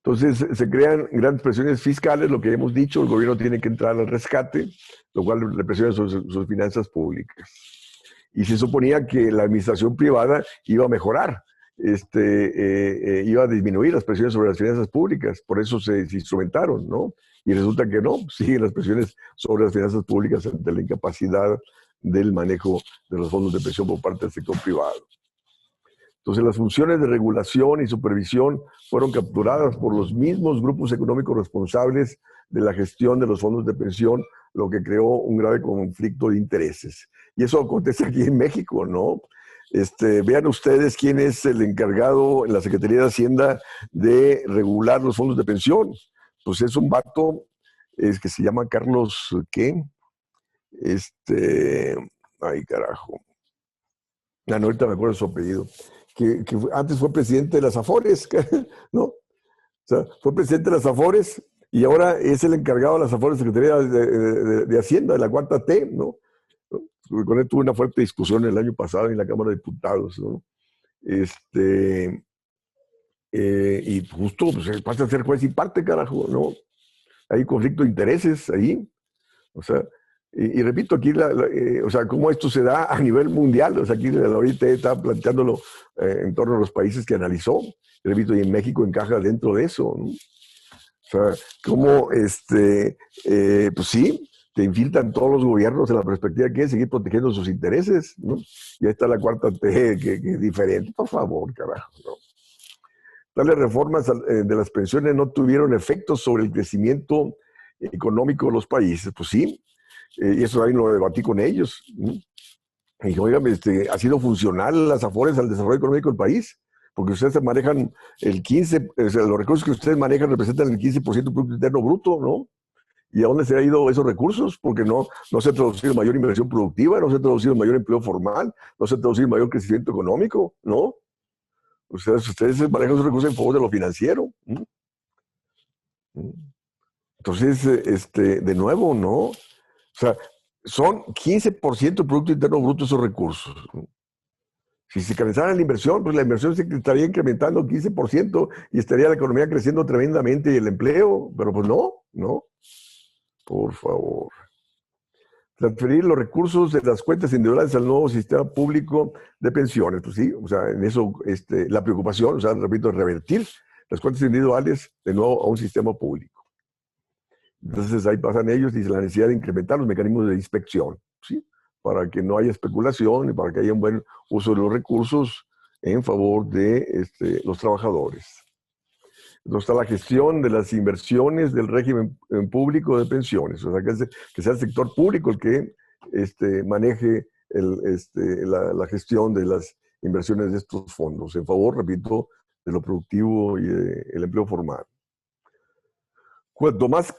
Entonces se crean grandes presiones fiscales, lo que hemos dicho, el gobierno tiene que entrar al rescate, lo cual le presiona sus finanzas públicas. Y se suponía que la administración privada iba a mejorar, iba a disminuir las presiones sobre las finanzas públicas, por eso se instrumentaron, ¿no? Y resulta que no, siguen las presiones sobre las finanzas públicas ante la incapacidad del manejo de los fondos de pensión por parte del sector privado. Entonces, las funciones de regulación y supervisión fueron capturadas por los mismos grupos económicos responsables de la gestión de los fondos de pensión, lo que creó un grave conflicto de intereses. Y eso acontece aquí en México, ¿no? Vean ustedes quién es el encargado en la Secretaría de Hacienda de regular los fondos de pensión. Pues es un vato que se llama Carlos, ¿qué? Ay, carajo. No, ahorita me acuerdo de su apellido. Que antes fue presidente de las Afores, ¿no? O sea, fue presidente de las Afores y ahora es el encargado de las Afores de Secretaría de Hacienda, de la 4T, ¿no? Con él tuve una fuerte discusión el año pasado en la Cámara de Diputados, ¿no? Y justo pues, pasa a ser juez y parte, carajo, ¿no? Hay conflicto de intereses ahí. O sea, y repito, aquí, o sea, cómo esto se da a nivel mundial. O sea, aquí la OIT está planteándolo en torno a los países que analizó. Repito, y en México encaja dentro de eso, ¿no? O sea, cómo, pues sí, te infiltran todos los gobiernos en la perspectiva que quieren seguir protegiendo sus intereses, ¿no? Y ahí está la 4T, que es diferente. Por favor, carajo, ¿no? Tales reformas de las pensiones no tuvieron efectos sobre el crecimiento económico de los países. Pues sí, y eso también lo debatí con ellos. Y dije, oigan, ¿ha sido funcional las Afores al desarrollo económico del país? Porque ustedes manejan el 15%, o sea, los recursos que ustedes manejan representan el 15% del Producto Interno Bruto, ¿no? ¿Y a dónde se han ido esos recursos? Porque no se ha traducido en mayor inversión productiva, no se ha traducido en mayor empleo formal, no se ha traducido en mayor crecimiento económico, ¿no? Ustedes manejan esos recursos en favor de lo financiero. Entonces, de nuevo, ¿no? O sea, son 15% del Producto Interno Bruto esos recursos. Si se canalizara la inversión, pues la inversión se estaría incrementando 15% y estaría la economía creciendo tremendamente y el empleo, pero pues no. Por favor. Transferir los recursos de las cuentas individuales al nuevo sistema público de pensiones. Pues sí, o sea, en eso la preocupación, o sea, repito, revertir las cuentas individuales de nuevo a un sistema público. Entonces ahí pasan ellos, dice la necesidad de incrementar los mecanismos de inspección, ¿sí? Para que no haya especulación y para que haya un buen uso de los recursos en favor de los trabajadores. Entonces está la gestión de las inversiones del régimen público de pensiones, o sea, que sea el sector público el que maneje la gestión de las inversiones de estos fondos, en favor, repito, de lo productivo y el empleo formal. Cuanto más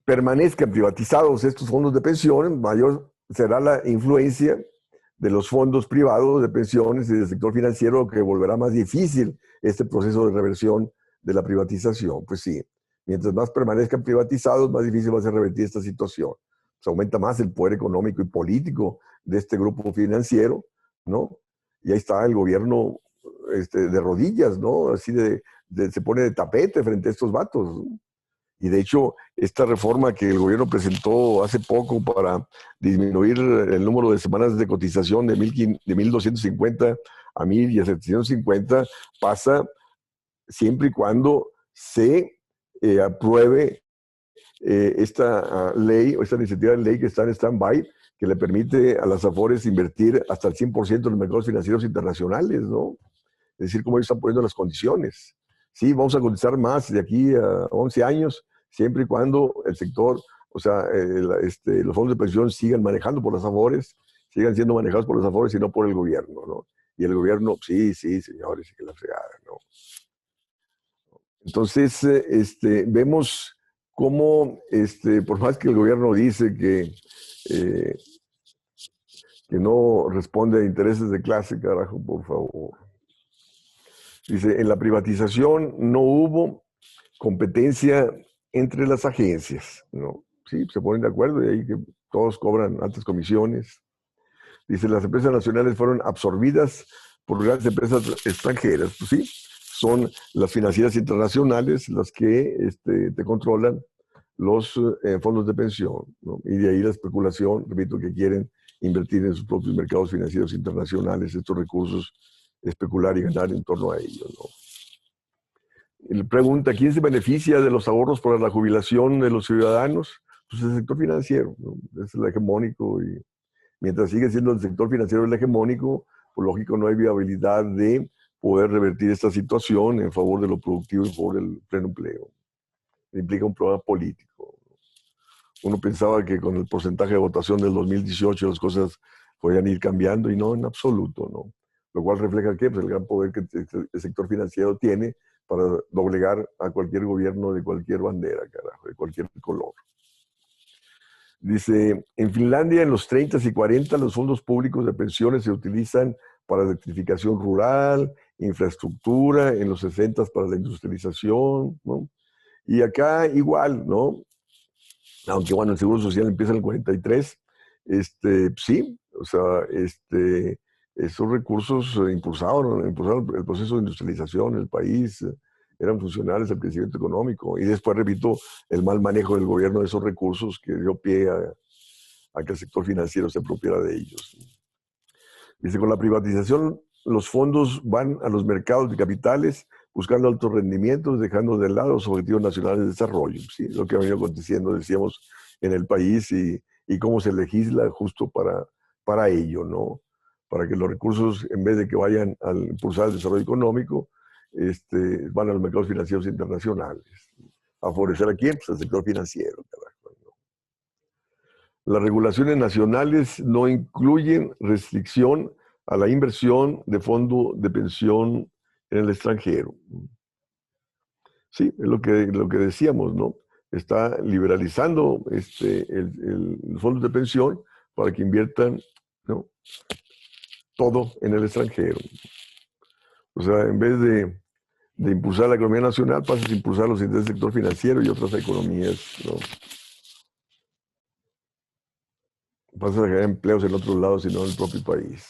permanezcan privatizados estos fondos de pensiones, mayor será la influencia de los fondos privados de pensiones y del sector financiero, que volverá más difícil este proceso de reversión de la privatización. Pues sí, mientras más permanezcan privatizados, más difícil va a ser revertir esta situación. Se aumenta más el poder económico y político de este grupo financiero, ¿no? Y ahí está el gobierno de rodillas, ¿no? Así se pone de tapete frente a estos vatos, ¿no? Y de hecho, esta reforma que el gobierno presentó hace poco para disminuir el número de semanas de cotización de 1,250 a 1,000 y a 750 pasa siempre y cuando se apruebe esta ley o esta iniciativa de ley que está en stand-by, que le permite a las Afores invertir hasta el 100% en los mercados financieros internacionales, ¿no? Es decir, cómo ellos están poniendo las condiciones. Sí, vamos a cotizar más de aquí a 11 años, siempre y cuando el sector, o sea, los fondos de pensión sigan manejando por las Afores, sigan siendo manejados por las Afores y no por el gobierno, ¿no? Y el gobierno, sí, señores, que la fregada, ¿no? Entonces, vemos cómo, por más que el gobierno dice que no responde a intereses de clase, carajo, por favor. Dice, en la privatización no hubo competencia entre las agencias, ¿no? Sí, se ponen de acuerdo y ahí que todos cobran altas comisiones. Dice, las empresas nacionales fueron absorbidas por grandes empresas extranjeras. Pues sí, son las financieras internacionales las que te controlan los fondos de pensión, ¿no? Y de ahí la especulación, repito, que quieren invertir en sus propios mercados financieros internacionales estos recursos, especular y ganar en torno a ellos, ¿no? Y le pregunta, ¿quién se beneficia de los ahorros para la jubilación de los ciudadanos? Pues el sector financiero, ¿no? Es el hegemónico, y mientras sigue siendo el sector financiero el hegemónico, pues lógico no hay viabilidad de poder revertir esta situación en favor de lo productivo y en favor del pleno empleo. Implica un problema político. Uno pensaba que con el porcentaje de votación del 2018 las cosas podían ir cambiando y no, en absoluto, ¿no? Lo cual refleja que pues, el gran poder que el sector financiero tiene para doblegar a cualquier gobierno de cualquier bandera, carajo, de cualquier color. Dice, en Finlandia en los 30 y 40 los fondos públicos de pensiones se utilizan para electrificación rural, infraestructura, en los 60 para la industrialización, ¿no? Y acá igual, ¿no? Aunque bueno, el Seguro Social empieza en el 43, sí, o sea, esos recursos impulsaron el proceso de industrialización en el país, eran funcionales al crecimiento económico. Y después, repito, el mal manejo del gobierno de esos recursos que dio pie a que el sector financiero se apropiara de ellos. Dice, con la privatización, los fondos van a los mercados de capitales buscando altos rendimientos, dejando de lado los objetivos nacionales de desarrollo. ¿Sí? Lo que ha venido aconteciendo, decíamos, en el país y cómo se legisla justo para ello, ¿no? Para que los recursos, en vez de que vayan a impulsar el desarrollo económico, van a los mercados financieros internacionales. ¿A favorecer a quién? Pues al sector financiero, carajo, ¿no? las regulaciones nacionales no incluyen restricción a la inversión de fondo de pensión en el extranjero. Sí, es lo que decíamos, ¿no? Está liberalizando los fondos de pensión para que inviertan, ¿no?, todo en el extranjero. O sea, en vez de impulsar la economía nacional, pasas a impulsar los intereses del sector financiero y otras economías, ¿no? Pasas a crear empleos en otros lados y no en el propio país.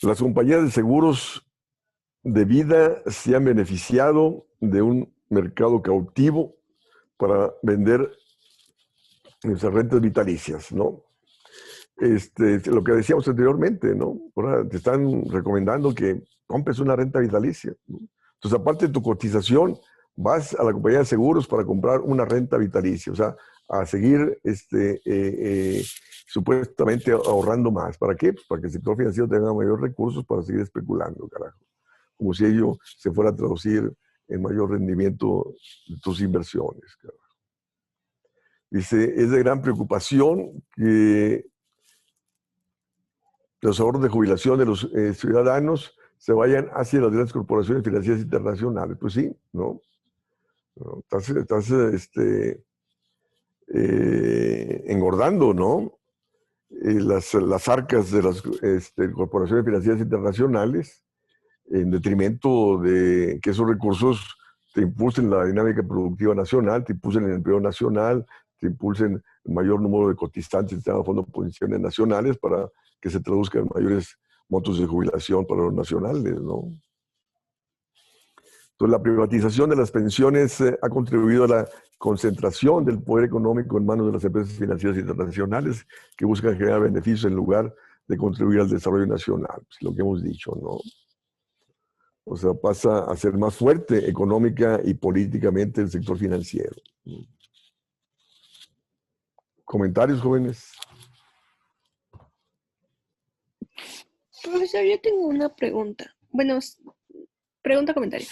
Las compañías de seguros de vida se han beneficiado de un mercado cautivo para vender nuestras rentas vitalicias, ¿no? Lo que decíamos anteriormente, ¿no? Ahora te están recomendando que compres una renta vitalicia, ¿no? Entonces, aparte de tu cotización, vas a la compañía de seguros para comprar una renta vitalicia, o sea, a seguir supuestamente ahorrando más. ¿Para qué? Pues para que el sector financiero tenga mayores recursos para seguir especulando, carajo. Como si ello se fuera a traducir en mayor rendimiento de tus inversiones, carajo. Dice, es de gran preocupación que los ahorros de jubilación de los ciudadanos se vayan hacia las grandes corporaciones financieras internacionales. Pues sí, ¿no? Estás engordando, ¿no? Las arcas de las corporaciones financieras internacionales en detrimento de que esos recursos te impulsen la dinámica productiva nacional, te impulsen el empleo nacional, te impulsen el mayor número de cotizantes del sistema de fondos de pensiones nacionales para que se traduzcan en mayores montos de jubilación para los nacionales, ¿no? Entonces, la privatización de las pensiones ha contribuido a la concentración del poder económico en manos de las empresas financieras internacionales que buscan generar beneficios en lugar de contribuir al desarrollo nacional. Pues, lo que hemos dicho, ¿no? O sea, pasa a ser más fuerte económica y políticamente el sector financiero. ¿Comentarios, jóvenes? Profesor, yo tengo una pregunta. Bueno, pregunta, comentario.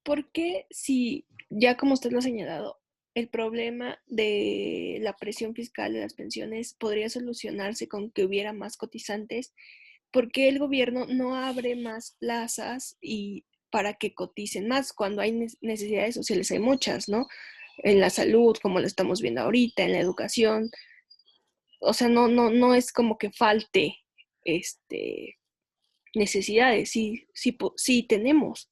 ¿Por qué, si ya como usted lo ha señalado, el problema de la presión fiscal de las pensiones podría solucionarse con que hubiera más cotizantes? ¿Por qué el gobierno no abre más plazas y para que coticen más cuando hay necesidades sociales? Hay muchas, ¿no? En la salud, como lo estamos viendo ahorita, en la educación. O sea, no es como que falte necesidades, sí tenemos.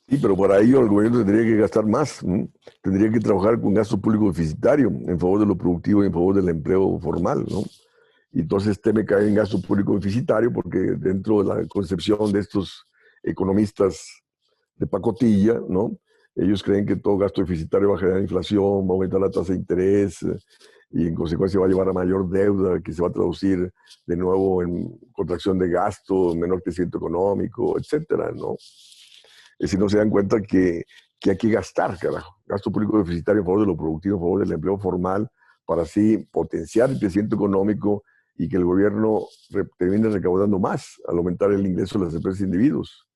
Sí, pero para ello el gobierno tendría que gastar más, ¿no? Tendría que trabajar con gasto público deficitario en favor de lo productivo y en favor del empleo formal, ¿no? Y entonces teme caer en gasto público deficitario porque dentro de la concepción de estos economistas de pacotilla, ¿no?, ellos creen que todo gasto deficitario va a generar inflación, va a aumentar la tasa de interés y en consecuencia va a llevar a mayor deuda que se va a traducir de nuevo en contracción de gasto, menor crecimiento económico, etcétera, ¿no? Es decir, no se dan cuenta que hay que gastar, carajo. Gasto público deficitario en favor de lo productivo, en favor del empleo formal, para así potenciar el crecimiento económico y que el gobierno termine recaudando más al aumentar el ingreso de las empresas e individuos.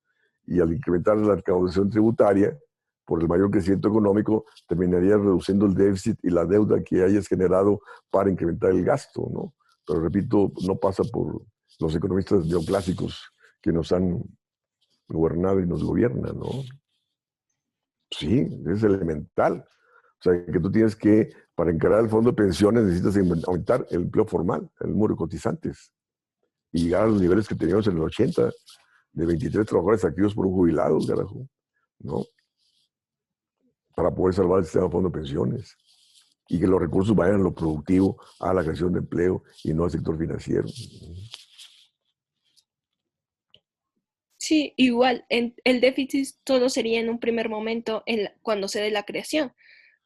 Y al incrementar la recaudación tributaria, por el mayor crecimiento económico, terminaría reduciendo el déficit y la deuda que hayas generado para incrementar el gasto, ¿no? Pero repito, no pasa por los economistas neoclásicos que nos han gobernado y nos gobiernan, ¿no? Sí, es elemental. O sea, que tú tienes que, para encarar el fondo de pensiones, necesitas aumentar el empleo formal, el número de cotizantes, y llegar a los niveles que teníamos en el 80, de 23 trabajadores activos por un jubilado, carajo, ¿no? Para poder salvar el sistema de fondo de pensiones. Y que los recursos vayan a lo productivo, a la creación de empleo y no al sector financiero. Sí, igual, el déficit solo sería en un primer momento cuando se dé la creación,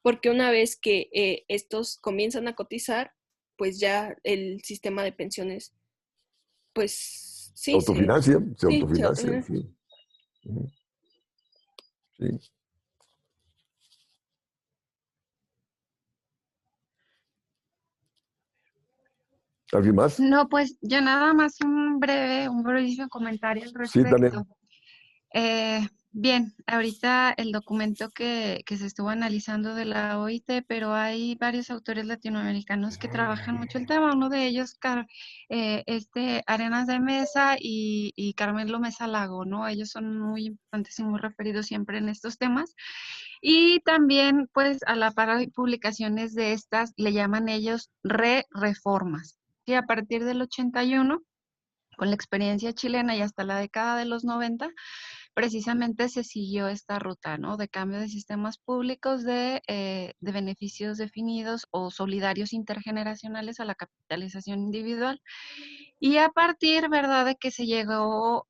porque una vez que estos comienzan a cotizar, pues ya el sistema de pensiones, pues Se sí, autofinancia, sí. sí. Sí. ¿Alguien más? No, pues yo nada más un brevísimo comentario al Sí, Tania. respecto. Bien, ahorita el documento que se estuvo analizando de la OIT, pero hay varios autores latinoamericanos que trabajan mucho el tema. Uno de ellos, Arenas de Mesa y Carmelo Mesa Lago, ¿no? Ellos son muy importantes y muy referidos siempre en estos temas. Y también, pues, a la par hay publicaciones de estas, le llaman ellos reformas. Y a partir del 81, con la experiencia chilena y hasta la década de los 90, precisamente se siguió esta ruta, ¿no? De cambio de sistemas públicos de beneficios definidos o solidarios intergeneracionales a la capitalización individual. Y a partir, ¿verdad?, de que se llegó,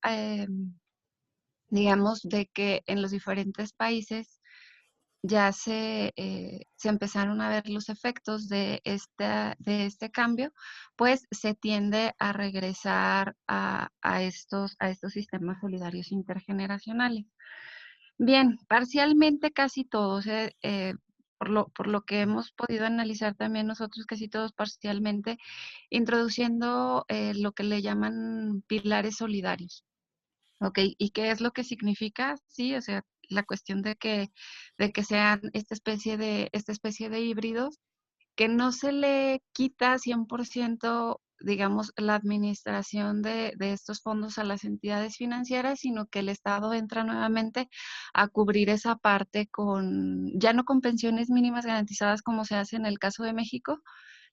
digamos, de que en los diferentes países ya se empezaron a ver los efectos de este cambio, pues se tiende a regresar a estos sistemas solidarios intergeneracionales. Bien, parcialmente casi todos, por lo que hemos podido analizar también nosotros, casi todos parcialmente, introduciendo lo que le llaman pilares solidarios. ¿Ok? ¿Y qué es lo que significa? Sí, o sea, la cuestión de que sean esta especie de híbridos, que no se le quita 100%, digamos, la administración de estos fondos a las entidades financieras, sino que el Estado entra nuevamente a cubrir esa parte con, ya no con pensiones mínimas garantizadas como se hace en el caso de México,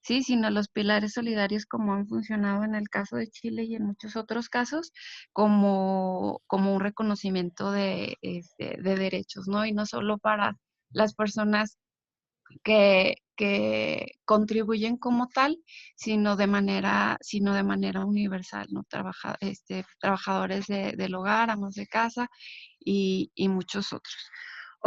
sí, sino los pilares solidarios como han funcionado en el caso de Chile y en muchos otros casos, como un reconocimiento de derechos, ¿no? Y no solo para las personas que contribuyen como tal, sino de manera universal, ¿no? Trabajadores del hogar, amas de casa y muchos otros.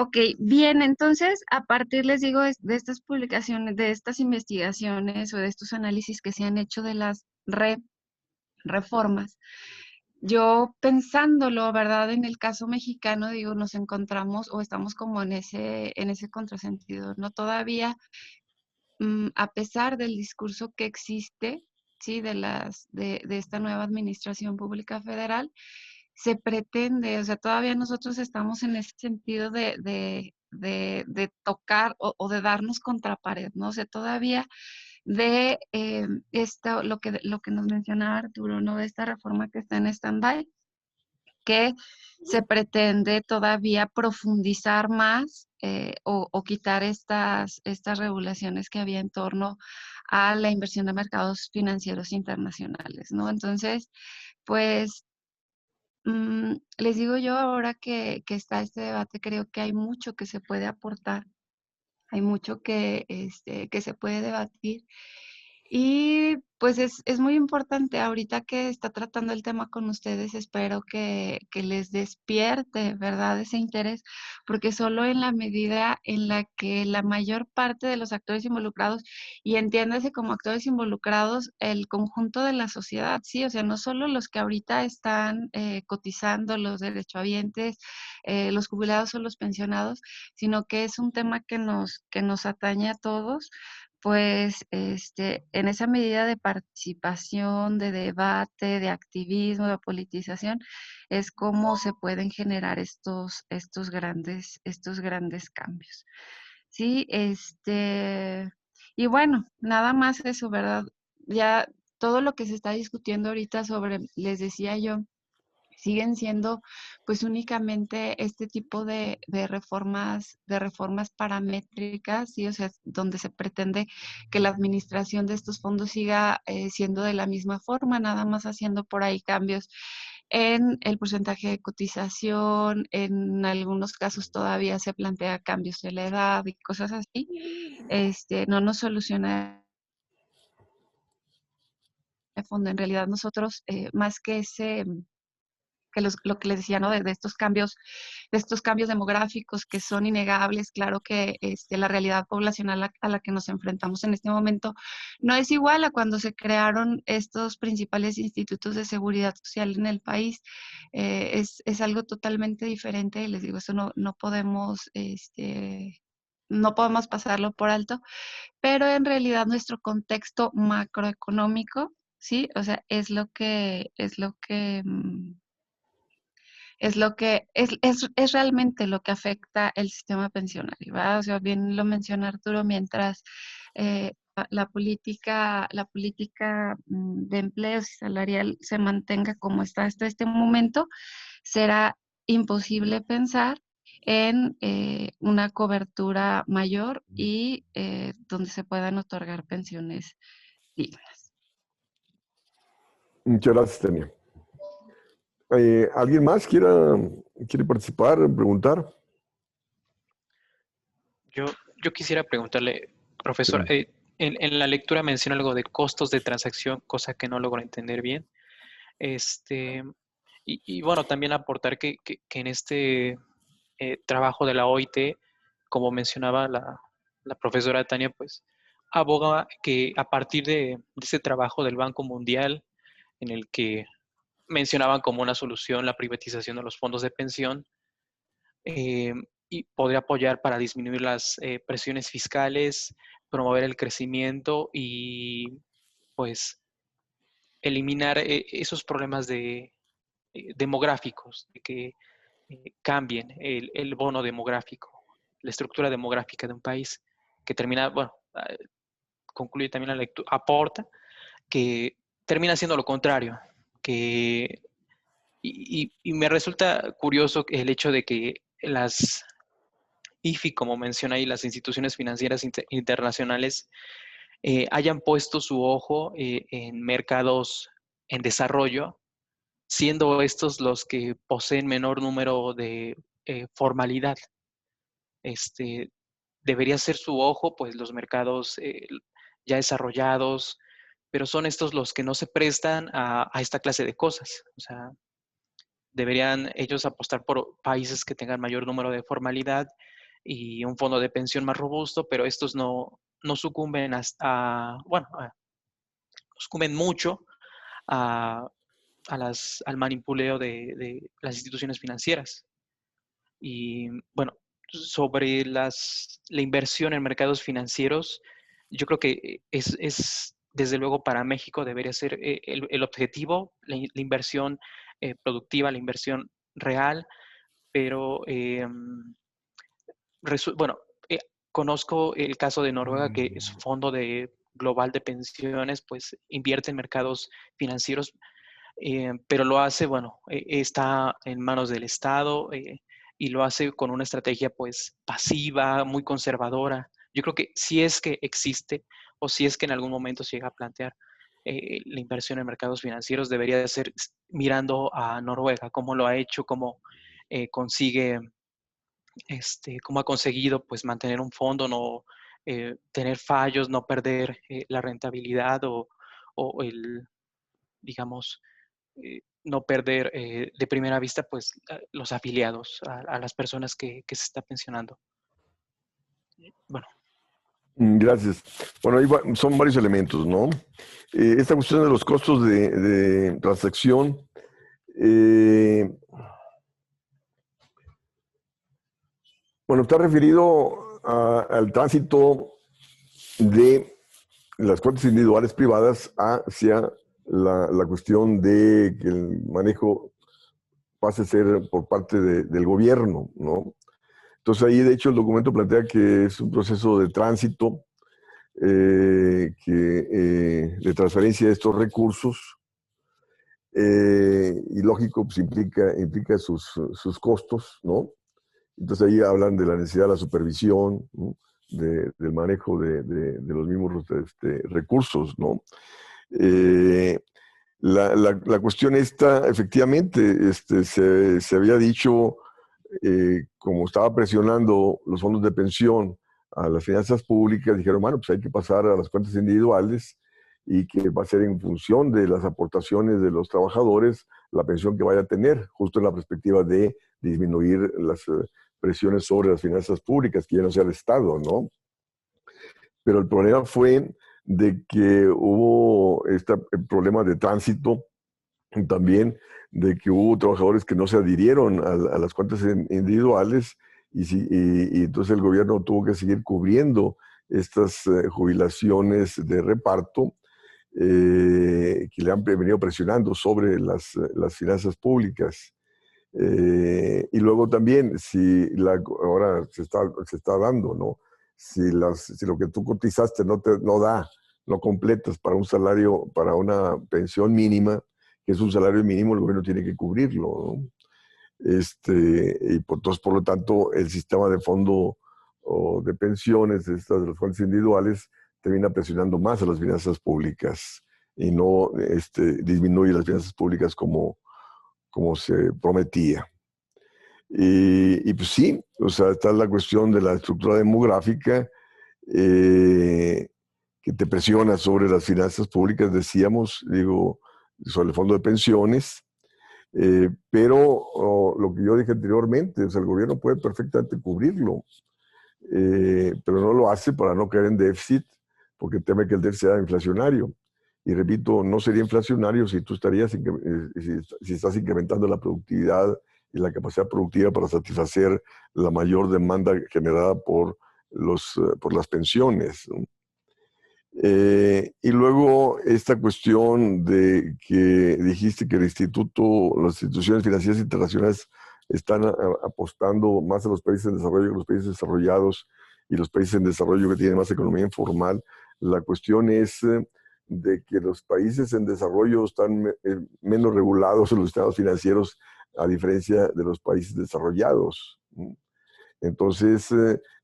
Ok, bien, entonces a partir, les digo, de estas publicaciones, de estas investigaciones o de estos análisis que se han hecho de las reformas, yo pensándolo, ¿verdad? En el caso mexicano, digo, nos encontramos o estamos como en ese contrasentido, ¿no? Todavía, a pesar del discurso que existe, ¿sí? De esta nueva administración pública federal, se pretende, o sea, todavía nosotros estamos en ese sentido de tocar o de darnos contra pared, ¿no? O sea, todavía de esto, lo que nos mencionaba Arturo, ¿no? De esta reforma que está en stand-by, que se pretende todavía profundizar más o quitar estas regulaciones que había en torno a la inversión de mercados financieros internacionales, ¿no? Entonces, pues, les digo yo ahora que está este debate, creo que hay mucho que se puede aportar, hay mucho que se puede debatir. Y pues es muy importante ahorita que está tratando el tema con ustedes, espero que les despierte, ¿verdad? Ese interés, porque solo en la medida en la que la mayor parte de los actores involucrados, y entiéndase como actores involucrados el conjunto de la sociedad, ¿sí? O sea, no solo los que ahorita están cotizando, los derechohabientes, los jubilados o los pensionados, sino que es un tema que nos atañe a todos, pues en esa medida de participación, de debate, de activismo, de politización, es como se pueden generar estos grandes cambios. Sí, y bueno, nada más eso, ¿verdad? Ya todo lo que se está discutiendo ahorita sobre, les decía yo, siguen siendo pues únicamente este tipo de reformas paramétricas, ¿sí? O sea, donde se pretende que la administración de estos fondos siga siendo de la misma forma, nada más haciendo por ahí cambios en el porcentaje de cotización, en algunos casos todavía se plantea cambios de la edad y cosas así. No nos soluciona de fondo. En realidad nosotros, más que lo que les decía, ¿no? De estos cambios demográficos que son innegables. Claro que la realidad poblacional a la que nos enfrentamos en este momento no es igual a cuando se crearon estos principales institutos de seguridad social en el país. Es algo totalmente diferente y les digo, eso no podemos, no podemos pasarlo por alto, pero en realidad nuestro contexto macroeconómico, ¿sí? O sea, es lo que es lo que es realmente lo que afecta el sistema pensionario, ¿verdad? O sea, bien lo menciona Arturo, mientras la política de empleos y salarial se mantenga como está hasta este momento, será imposible pensar en una cobertura mayor y donde se puedan otorgar pensiones dignas. Muchas gracias, Tania. ¿Alguien más quiere participar, preguntar? Yo quisiera preguntarle, profesor, en la lectura menciona algo de costos de transacción, cosa que no logro entender bien. Y bueno, también aportar que en este trabajo de la OIT, como mencionaba la profesora Tania, pues aboga que a partir de ese trabajo del Banco Mundial, en el que mencionaban como una solución la privatización de los fondos de pensión, y podría apoyar para disminuir las presiones fiscales, promover el crecimiento y pues eliminar esos problemas demográficos, de que cambien el bono demográfico, la estructura demográfica de un país, que termina, bueno, concluye también la lectura, aporta que termina siendo lo contrario, que, y me resulta curioso el hecho de que las IFI, como menciona ahí, las instituciones financieras internacionales, hayan puesto su ojo en mercados en desarrollo, siendo estos los que poseen menor número de formalidad. Debería ser su ojo, pues los mercados ya desarrollados, pero son estos los que no se prestan a esta clase de cosas. O sea, deberían ellos apostar por países que tengan mayor número de formalidad y un fondo de pensión más robusto, pero estos no sucumben sucumben mucho a, al manipuleo de las instituciones financieras. Y bueno, sobre la inversión en mercados financieros, yo creo que es desde luego para México debería ser el objetivo, la inversión productiva, la inversión real, pero bueno, conozco el caso de Noruega, que su fondo global de pensiones, pues invierte en mercados financieros, pero lo hace, bueno, está en manos del Estado y lo hace con una estrategia pues pasiva, muy conservadora. Yo creo que si es que existe o si es que en algún momento se llega a plantear la inversión en mercados financieros, debería de ser mirando a Noruega, cómo lo ha hecho, cómo consigue cómo ha conseguido pues mantener un fondo, no tener fallos, no perder la rentabilidad o el, digamos, no perder de primera vista pues los afiliados a las personas que se está pensionando. Bueno. Gracias. Bueno, ahí son varios elementos, ¿no? Esta cuestión de los costos de transacción, bueno, está referido al tránsito de las cuentas individuales privadas hacia la cuestión de que el manejo pase a ser por parte del gobierno, ¿no? Entonces ahí, de hecho, el documento plantea que es un proceso de tránsito, de transferencia de estos recursos, y lógico, pues implica sus costos, ¿no? Entonces ahí hablan de la necesidad de la supervisión, ¿no? Del manejo de los mismos recursos, ¿no? La cuestión esta, efectivamente, se había dicho, como estaba presionando los fondos de pensión a las finanzas públicas, dijeron, bueno, pues hay que pasar a las cuentas individuales y que va a ser en función de las aportaciones de los trabajadores la pensión que vaya a tener, justo en la perspectiva de disminuir las presiones sobre las finanzas públicas, que ya no sea el Estado, ¿no? Pero el problema fue de que hubo este problema de tránsito, también de que hubo trabajadores que no se adhirieron a las cuentas individuales y entonces el gobierno tuvo que seguir cubriendo estas jubilaciones de reparto que le han venido presionando sobre las finanzas públicas. Y luego también, si ahora se está dando, ¿no? Si lo que tú cotizaste no da, no completas para un salario, para una pensión mínima, que es un salario mínimo, el gobierno tiene que cubrirlo, ¿no? Entonces, por lo tanto, el sistema de fondo o de pensiones, de los fondos individuales, termina presionando más a las finanzas públicas y no disminuye las finanzas públicas como se prometía. Y pues sí, o sea, está la cuestión de la estructura demográfica que te presiona sobre las finanzas públicas, decíamos, digo, sobre el fondo de pensiones, pero lo que yo dije anteriormente, o sea, el gobierno puede perfectamente cubrirlo, pero no lo hace para no caer en déficit, porque teme que el déficit sea inflacionario. Y repito, no sería inflacionario si tú si estás incrementando la productividad y la capacidad productiva para satisfacer la mayor demanda generada por las pensiones, ¿no? Y luego esta cuestión de que dijiste que las instituciones financieras internacionales están apostando más a los países en desarrollo que los países desarrollados y los países en desarrollo que tienen más economía informal. La cuestión es de que los países en desarrollo están menos regulados en los estados financieros a diferencia de los países desarrollados. Entonces,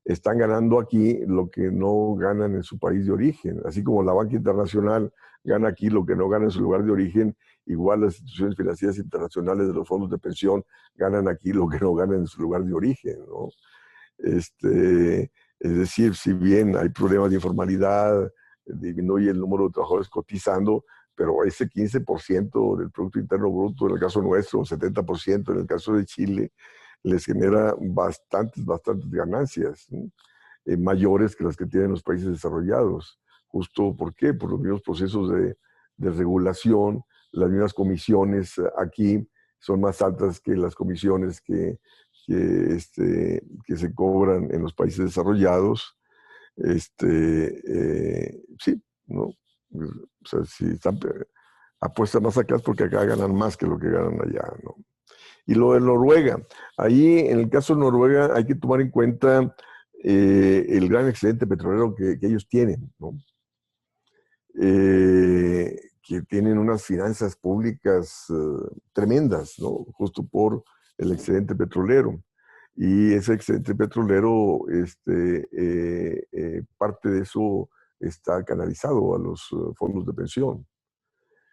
están ganando aquí lo que no ganan en su país de origen. Así como la banca internacional gana aquí lo que no gana en su lugar de origen, igual las instituciones financieras internacionales de los fondos de pensión ganan aquí lo que no ganan en su lugar de origen, ¿no? Es decir, si bien hay problemas de informalidad, disminuye el número de trabajadores cotizando, pero ese 15% del Producto Interno Bruto, en el caso nuestro, 70% en el caso de Chile, les genera bastantes ganancias, ¿no? Mayores que las que tienen los países desarrollados. ¿Justo por qué? Por los mismos procesos de regulación, las mismas comisiones aquí son más altas que las comisiones que se cobran en los países desarrollados. Sí, ¿no? O sea, si están, apuestan más acá es porque acá ganan más que lo que ganan allá, ¿no? Y lo de Noruega, ahí en el caso de Noruega hay que tomar en cuenta el gran excedente petrolero que ellos tienen, ¿no? Que tienen unas finanzas públicas tremendas, ¿no? Justo por el excedente petrolero. Y ese excedente petrolero, parte de eso está canalizado a los fondos de pensión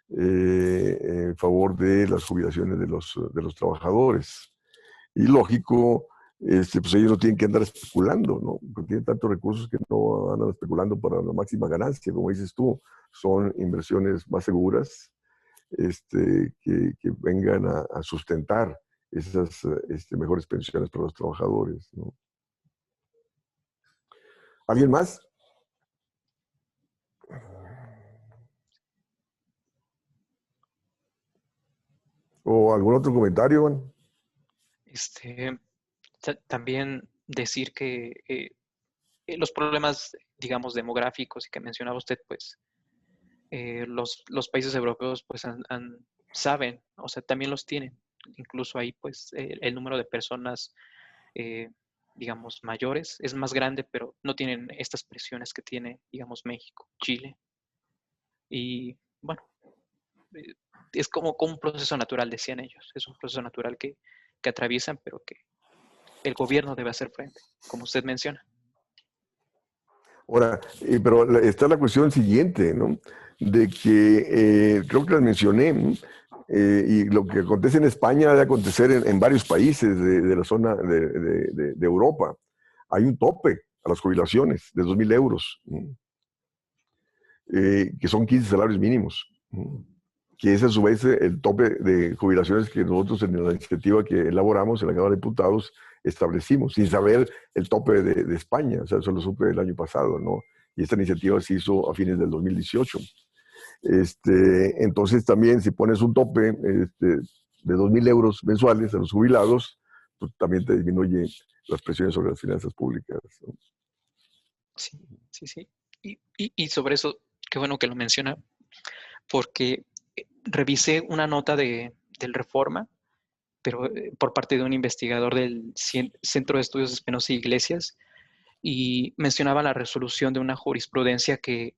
en favor de las jubilaciones de los trabajadores. Y lógico, pues ellos no tienen que andar especulando, ¿no? Porque tienen tantos recursos que no andan especulando para la máxima ganancia, como dices tú. Son inversiones más seguras que vengan a sustentar esas mejores pensiones para los trabajadores, ¿no? ¿Alguien más? ¿O algún otro comentario, Iván? También decir que los problemas, digamos, demográficos y que mencionaba usted, pues los países europeos pues saben, o sea, también los tienen. Incluso ahí pues el número de personas, digamos, mayores es más grande, pero no tienen estas presiones que tiene, digamos, México, Chile. Y bueno, es como un proceso natural, decían ellos. Es un proceso natural que atraviesan, pero que el gobierno debe hacer frente, como usted menciona. Ahora, pero está la cuestión siguiente, ¿no? De que creo que las mencioné, ¿no? Y lo que acontece en España debe acontecer en varios países de la zona de Europa. Hay un tope a las jubilaciones de 2,000 euros, ¿no? Que son 15 salarios mínimos, ¿no? Que es a su vez el tope de jubilaciones que nosotros en la iniciativa que elaboramos en la Cámara de Diputados establecimos, sin saber el tope de España. O sea, eso lo supe el año pasado, ¿no? Y esta iniciativa se hizo a fines del 2018. Entonces también si pones un tope de 2,000 euros mensuales a los jubilados, pues también te disminuye las presiones sobre las finanzas públicas, ¿no? Sí, sí, sí. Y sobre eso, qué bueno que lo menciona, porque revisé una nota del Reforma pero por parte de un investigador del Centro de Estudios Espinosa Iglesias, y mencionaba la resolución de una jurisprudencia que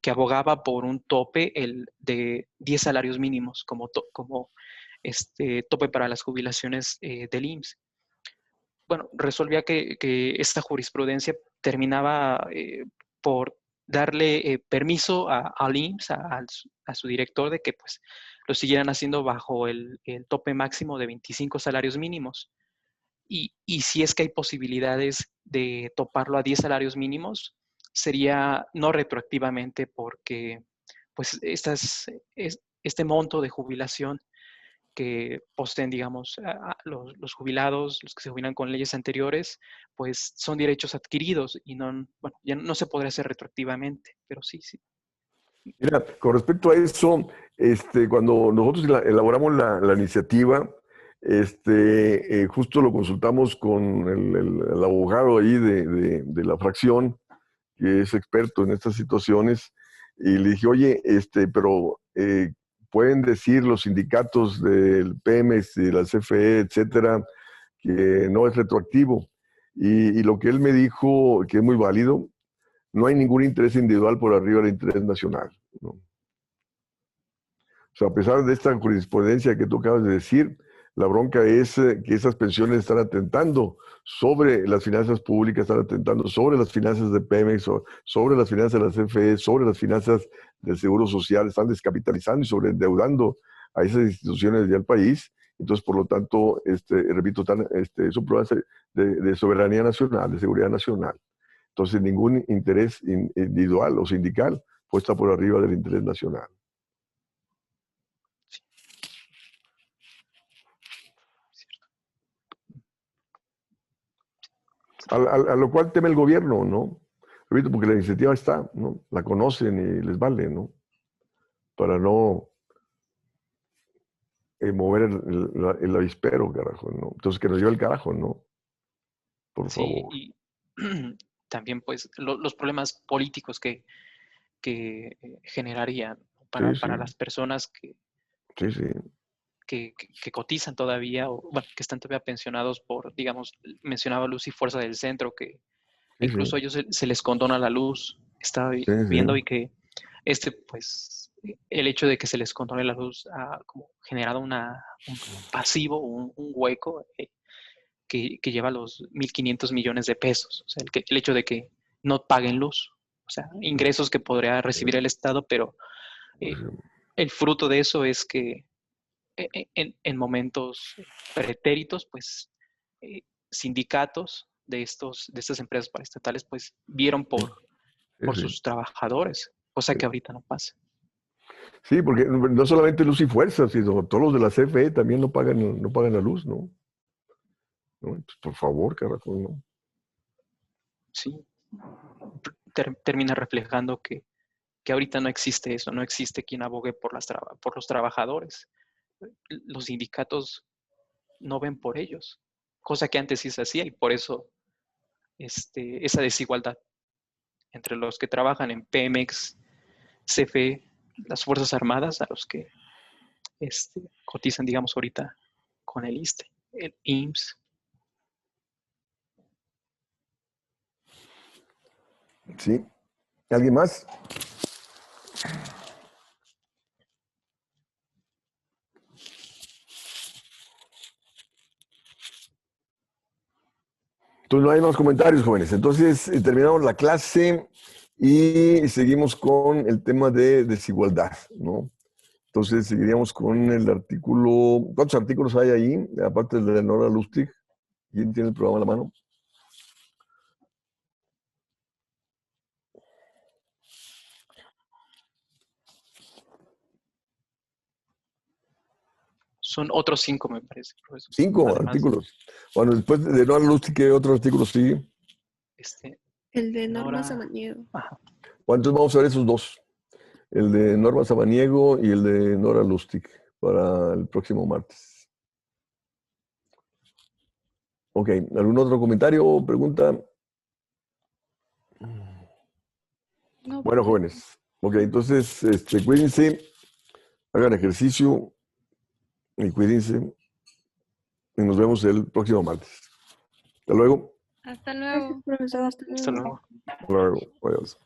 abogaba por un tope de 10 salarios mínimos como tope para las jubilaciones del IMSS. Bueno, resolvía que esta jurisprudencia terminaba por darle permiso al IMSS, a su director, de que pues lo siguieran haciendo bajo el tope máximo de 25 salarios mínimos. Y si es que hay posibilidades de toparlo a 10 salarios mínimos, sería no retroactivamente, porque pues este monto de jubilación que poseen, digamos, los jubilados, los que se jubilan con leyes anteriores, pues son derechos adquiridos y no, bueno, ya no se podría hacer retroactivamente, pero sí, sí. Mira, con respecto a eso, cuando nosotros elaboramos la iniciativa, justo lo consultamos con el abogado ahí de la fracción, que es experto en estas situaciones, y le dije, oye, pero pueden decir los sindicatos del Pemex y de la CFE, etcétera, que no es retroactivo. Y lo que él me dijo, que es muy válido, no hay ningún interés individual por arriba del interés nacional, ¿no? O sea, a pesar de esta jurisprudencia que tú acabas de decir, la bronca es que esas pensiones están atentando sobre las finanzas públicas, están atentando sobre las finanzas de Pemex, sobre las finanzas de la CFE, sobre las finanzas del Seguro Social, están descapitalizando y sobreendeudando a esas instituciones y al país. Entonces, por lo tanto, repito, son pruebas de soberanía nacional, de seguridad nacional. Entonces, ningún interés individual o sindical puede estar por arriba del interés nacional. A lo cual teme el gobierno, ¿no? Repito, porque la iniciativa está, ¿no? La conocen y les vale, ¿no? Para no mover el avispero, carajo, ¿no? Entonces, que nos lleve el carajo, ¿no? Por Sí, favor. y también pues los problemas políticos que generarían Sí, sí, para las personas sí, sí. que cotizan todavía, o bueno, que están todavía pensionados por, digamos, mencionaba Luz y Fuerza del Centro, que Sí, incluso a sí, ellos se les condona la luz. Estaba sí, viendo sí. y que pues, el hecho de que se les condone la luz ha como generado un pasivo, un hueco que lleva los 1.500 millones de pesos. O sea, el hecho de que no paguen luz. O sea, ingresos que podría recibir el Estado, pero Pues, eh, el fruto de eso es que en momentos pretéritos, pues sindicatos de estas empresas paraestatales, pues vieron sí, por sí. sus trabajadores, cosa que ahorita no pasa. Sí, porque no solamente Luz y Fuerza, sino todos los de la CFE también no pagan la luz, ¿no? ¿No? Pues, por favor, carajo, ¿no? Sí, termina reflejando que ahorita no existe eso, no existe quien abogue por los trabajadores. Los sindicatos no ven por ellos, cosa que antes sí se hacía, y por eso esa desigualdad entre los que trabajan en Pemex, CFE, las Fuerzas Armadas, a los que cotizan, digamos, ahorita con el ISSSTE, el IMSS. Sí. ¿Alguien más? Entonces no hay más comentarios, jóvenes. Entonces terminamos la clase y seguimos con el tema de desigualdad, ¿no? Entonces seguiríamos con el artículo. ¿Cuántos artículos hay ahí? Aparte del de Nora Lustig. ¿Quién tiene el programa a la mano? Son otros 5, me parece, profesor. 5 Además, artículos. Bueno, después de Nora Lustig, ¿qué otro artículo sigue? El de Norma Nora. Samaniego. Ajá. Bueno, entonces vamos a ver esos dos. El de Norma Samaniego y el de Nora Lustig para el próximo martes. Ok, ¿algún otro comentario o pregunta? No, Bueno, jóvenes. Ok, entonces, cuídense, hagan ejercicio y cuídense. y nos vemos el próximo martes. Hasta luego. Hasta luego. Gracias, profesor. Hasta luego. Hasta luego. Hasta luego. Adiós.